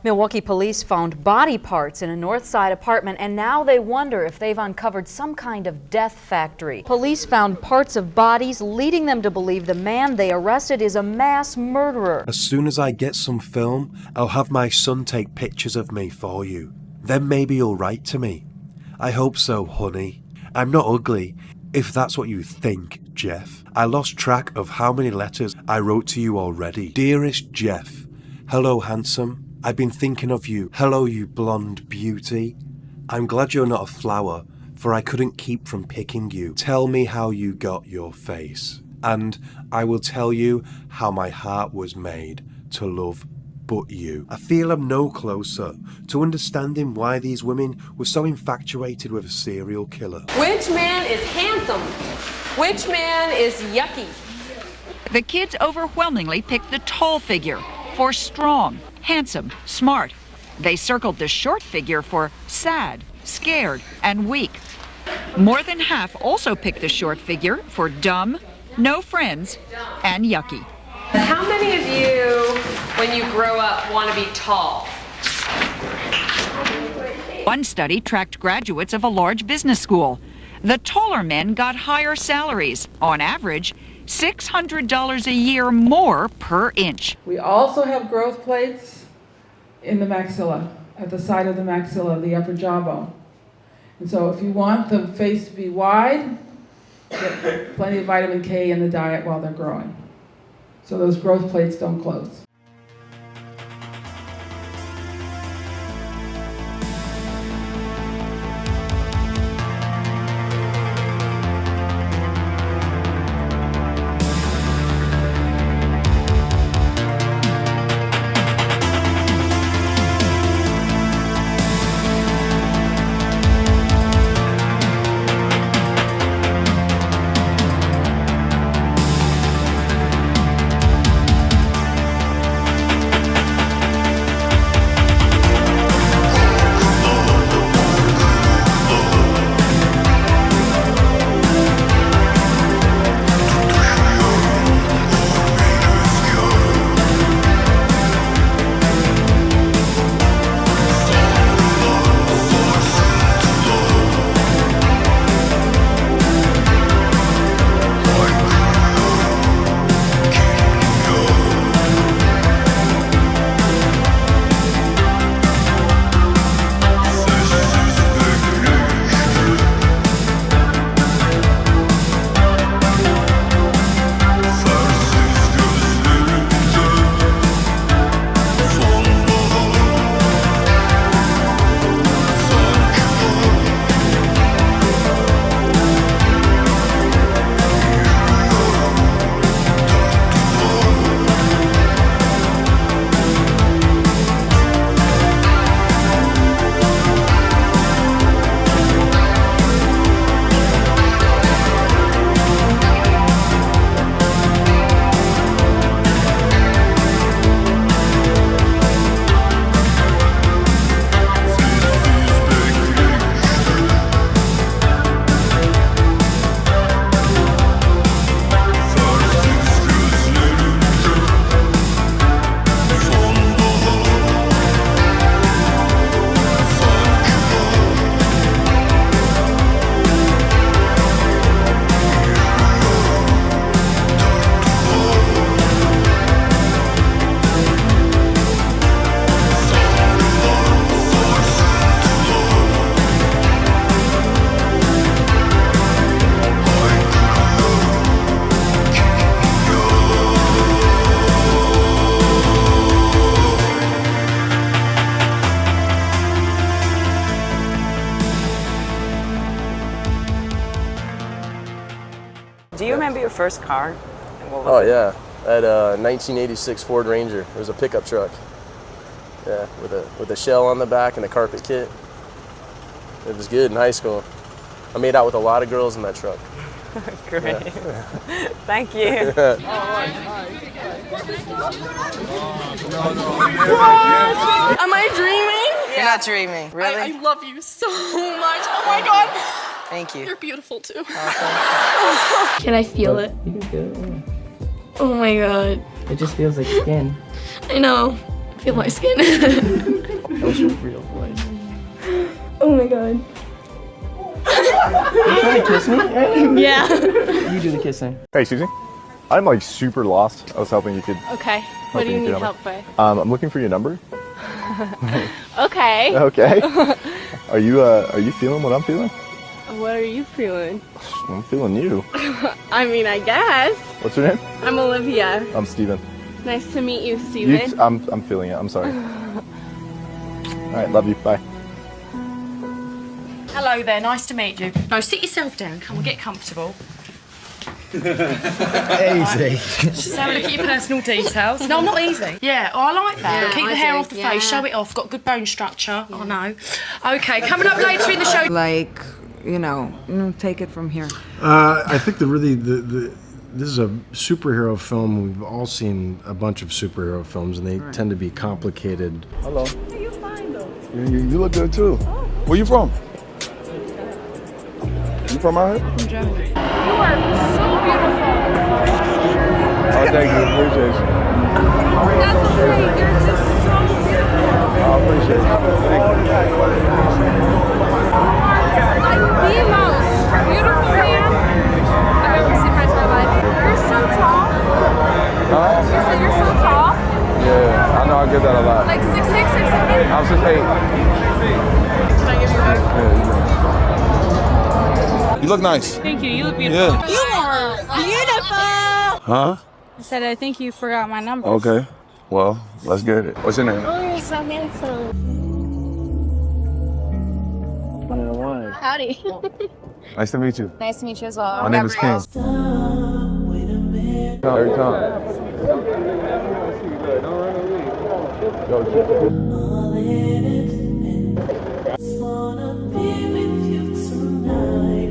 S8: Milwaukee police found body parts in a North Side apartment, and now they wonder if they've uncovered some kind of death factory. Police found parts of bodies, leading them to believe the man they arrested is a mass murderer.
S9: As soon as I get some film, I'll have my son take pictures of me for you. Then maybe you'll write to me. I hope so, honey. I'm not ugly, if that's what you think, Jeff. I lost track of how many letters I wrote to you already. Dearest Jeff, hello, handsome. I've been thinking of you. Hello, you blonde beauty. I'm glad you're not a flower, for I couldn't keep from picking you. Tell me how you got your face, and I will tell you how my heart was made to love but you. I feel I'm no closer to understanding why these women were so infatuated with a serial killer.
S10: Which man is handsome? Which man is yucky?
S18: The kids overwhelmingly picked the tall figure for strong, handsome, smart. They circled the short figure for sad, scared, and weak. More than half also picked the short figure for dumb, no friends, and yucky.
S10: How many of you, when you grow up, want to be tall?
S18: One study tracked graduates of a large business school. The taller men got higher salaries, on average, $600 a year more per inch.
S12: We also have growth plates in the maxilla, at the side of the maxilla, the upper jawbone. And so if you want the face to be wide, get plenty of vitamin K in the diet while they're growing. So those growth plates don't close.
S1: Do you remember your first car? And what was
S13: Oh
S1: it?
S13: yeah, at a 1986 Ford Ranger. It was a pickup truck. Yeah, with a shell on the back and a carpet kit. It was good in high school. I made out with a lot of girls in that truck.
S1: Great.
S13: Yeah.
S1: Thank you.
S3: Am I dreaming?
S1: You're not dreaming. Really?
S3: I love you so much. Oh my god.
S1: Thank you.
S3: You're beautiful too.
S14: Can I feel it?
S15: You can feel it.
S14: Oh my god.
S15: It just feels like skin.
S14: I know. I feel my skin.
S15: That was your real voice.
S14: Oh my god.
S15: You trying to kiss me?
S14: Yeah.
S15: You do the kissing.
S16: Hey, Susie. I'm like super lost. I was hoping you could.
S14: Okay. What do you need help with?
S16: I'm looking for your number.
S14: Okay.
S16: Okay. Are you feeling what I'm feeling?
S14: What are you feeling?
S16: I'm feeling you.
S14: I mean, I guess.
S16: What's your name?
S14: I'm Olivia.
S16: I'm Steven.
S14: Nice to meet you, Steven.
S16: I'm feeling it. I'm sorry. All right, love you. Bye.
S21: Hello there, nice to meet you. No, sit yourself down. Come on, get comfortable.
S15: Easy.
S21: Just have a look at your personal details. No, not easy. Yeah, oh, I like that.
S14: Yeah,
S21: Keep
S14: I
S21: the hair
S14: do,
S21: off the
S14: yeah.
S21: face, show it off. Got good bone structure. I know. Okay, coming up later in the show.
S22: Like, take it from here.
S27: I think this is a superhero film. We've all seen a bunch of superhero films, and they tend to be complicated.
S16: Hello. You fine though. You look good too. Where you from? You from out here?
S14: From Germany. You are so beautiful.
S16: Oh, thank you. Appreciate you.
S14: That's okay. You're just so beautiful.
S16: I appreciate you. Thank you.
S14: Like the most beautiful man I've ever seen in my entire life. You're so tall.
S16: Huh?
S14: You said you're so tall.
S16: Yeah, I know I get that a lot.
S14: Like 6'6", 6'7".
S16: I'm 6'8".
S14: Can I give you a hug?
S16: You look nice.
S14: Thank you. You look beautiful.
S16: Yeah.
S14: You are beautiful.
S16: Huh?
S14: I said I think you forgot my number.
S16: Okay. Well, let's get it. What's your name?
S14: Oh, you're so handsome. Howdy.
S16: Nice to meet you.
S14: Nice to meet you as well.
S16: My name is King. Every time.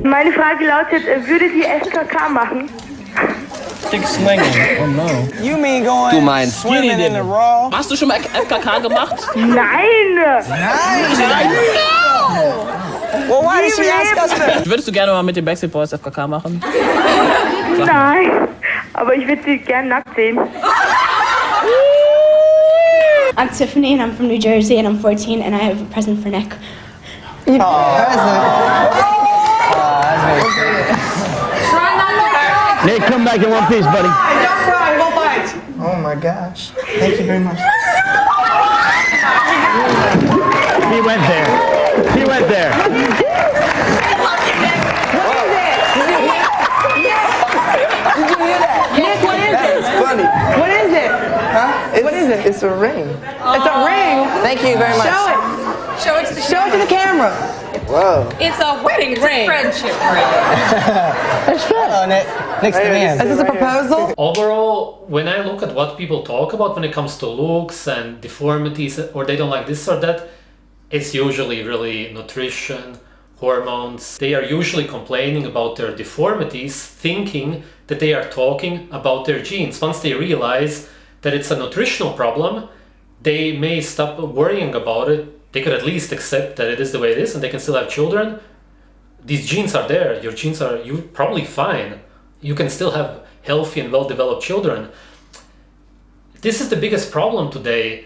S28: Meine Frage lautet, würdet ihr FKK machen?
S15: Dick slinging. Oh no.
S1: You mean going
S15: Du meinst
S1: swimming in the raw?
S15: Hast du schon mal FKK gemacht?
S28: Nein!
S1: Nein! Well, why did she ask us that?
S15: Würdest du gerne mal mit den Backstreet Boys FKK machen?
S28: Nein, aber ich würde sie gern nackt sehen.
S31: I'm Tiffany and I'm from New Jersey and I'm 14 and I have a present for Nick.
S1: Present?
S15: Nick, come back in one piece, buddy.
S1: Don't cry, we'll bite. Oh my gosh. Thank you very much.
S15: He went there. He went there.
S1: Did you hear that? Nick, what is it? It's funny. What is it? Huh? What is it? It's a ring. It's a ring? Thank you very much. Show it. Show it to the camera. Whoa.
S10: It's a wedding ring. Friendship ring.
S1: Hello, Nick. Nick's the man. Is this a proposal?
S29: Overall, when I look at what people talk about when it comes to looks and deformities, or they don't like this or that, it's usually really nutrition, hormones. They are usually complaining about their deformities, thinking that they are talking about their genes. Once they realize that it's a nutritional problem, they may stop worrying about it. They could at least accept that it is the way it is and they can still have children. These genes are there. Your genes are probably fine. You can still have healthy and well-developed children. This is the biggest problem today.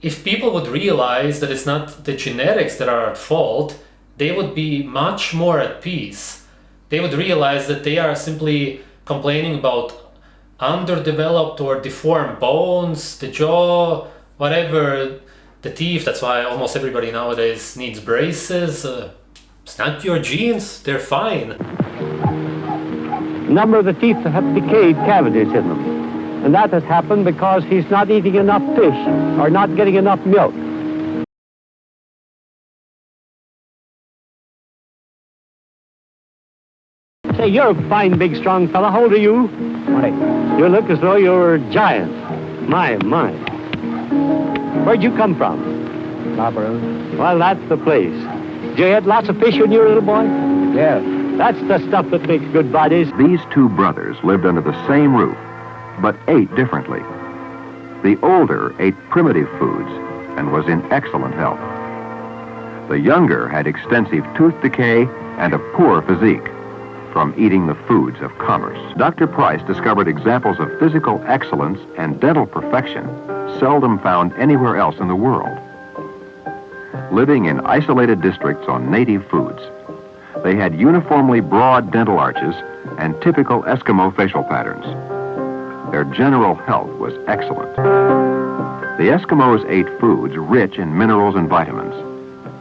S29: If people would realize that it's not the genetics that are at fault, they would be much more at peace. They would realize that they are simply complaining about underdeveloped or deformed bones, the jaw, whatever, the teeth. That's why almost everybody nowadays needs braces. It's not your genes, they're fine.
S30: A number of the teeth have decayed cavities in them. And that has happened because he's not eating enough fish or not getting enough milk. Say, you're a fine, big, strong fella. How old are you? Why, you look as though you were a giant. My. Where'd you come from? Copperhill. Well, that's the place. Did you eat lots of fish when you were a little boy? Yes. That's the stuff that makes good bodies.
S4: These two brothers lived under the same roof, but ate differently. The older ate primitive foods and was in excellent health. The younger had extensive tooth decay and a poor physique from eating the foods of commerce. Dr. Price discovered examples of physical excellence and dental perfection seldom found anywhere else in the world. Living in isolated districts on native foods, they had uniformly broad dental arches and typical Eskimo facial patterns. Their general health was excellent. The Eskimos ate foods rich in minerals and vitamins,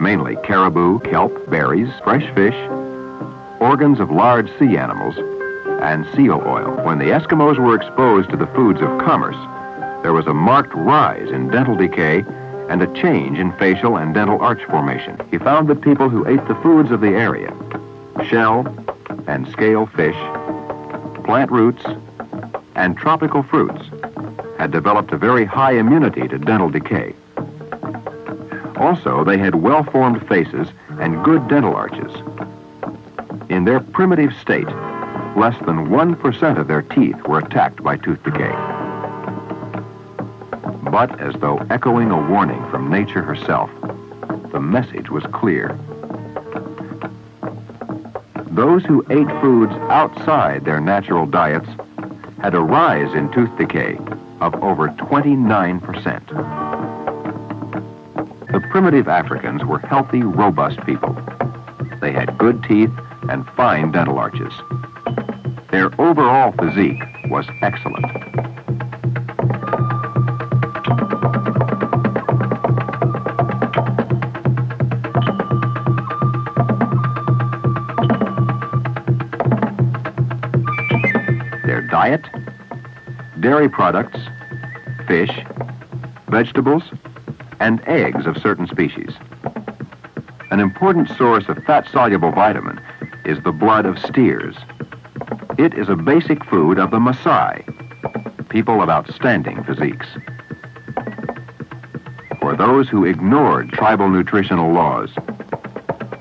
S4: mainly caribou, kelp, berries, fresh fish, organs of large sea animals, and seal oil. When the Eskimos were exposed to the foods of commerce, there was a marked rise in dental decay and a change in facial and dental arch formation. He found that people who ate the foods of the area, shell and scale fish, plant roots, and tropical fruits, had developed a very high immunity to dental decay. Also, they had well-formed faces and good dental arches. In their primitive state, less than 1% of their teeth were attacked by tooth decay. But as though echoing a warning from nature herself, the message was clear. Those who ate foods outside their natural diets had a rise in tooth decay of over 29%. The primitive Africans were healthy, robust people. They had good teeth and fine dental arches. Their overall physique was excellent. Their diet, dairy products, fish, vegetables, and eggs of certain species. An important source of fat-soluble vitamin is the blood of steers. It is a basic food of the Maasai, people of outstanding physiques. For those who ignored tribal nutritional laws,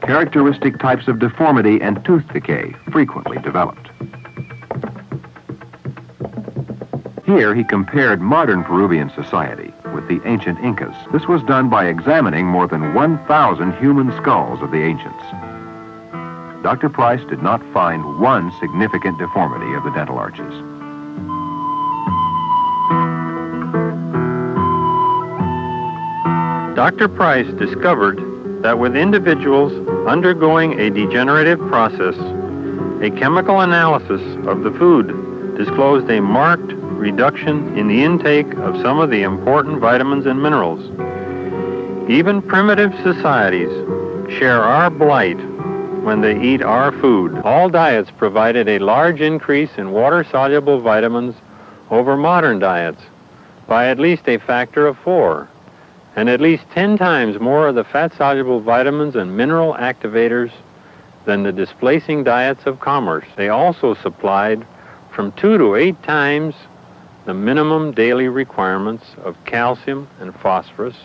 S4: characteristic types of deformity and tooth decay frequently developed. Here he compared modern Peruvian society with the ancient Incas. This was done by examining more than 1,000 human skulls of the ancients. Dr. Price did not find one significant deformity of the dental arches.
S5: Dr. Price discovered that with individuals undergoing a degenerative process, a chemical analysis of the food disclosed a marked reduction in the intake of some of the important vitamins and minerals. Even primitive societies share our blight when they eat our food. All diets provided a large increase in water-soluble vitamins over modern diets by at least a factor of 4, and at least 10 times more of the fat-soluble vitamins and mineral activators than the displacing diets of commerce. They also supplied from 2 to 8 times the minimum daily requirements of calcium and phosphorus,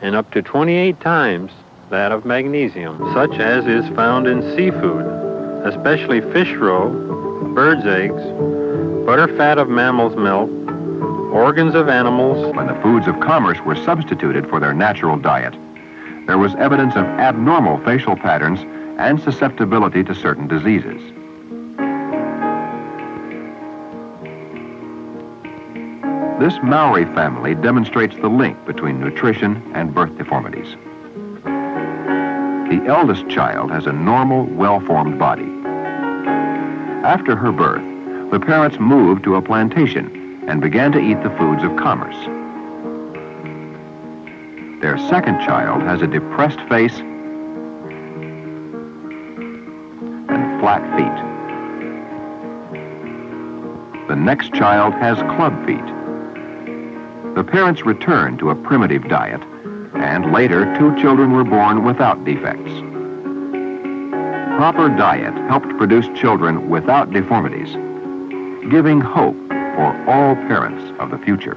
S5: and up to 28 times that of magnesium, such as is found in seafood, especially fish roe, bird's eggs, butterfat of mammal's milk, organs of animals.
S4: When the foods of commerce were substituted for their natural diet, there was evidence of abnormal facial patterns and susceptibility to certain diseases. This Maori family demonstrates the link between nutrition and birth deformities. The eldest child has a normal, well-formed body. After her birth, the parents moved to a plantation and began to eat the foods of commerce. Their second child has a depressed face and flat feet. The next child has club feet. The parents returned to a primitive diet, and later 2 children were born without defects. proper diet helped produce children without deformities, giving hope for all parents of the future.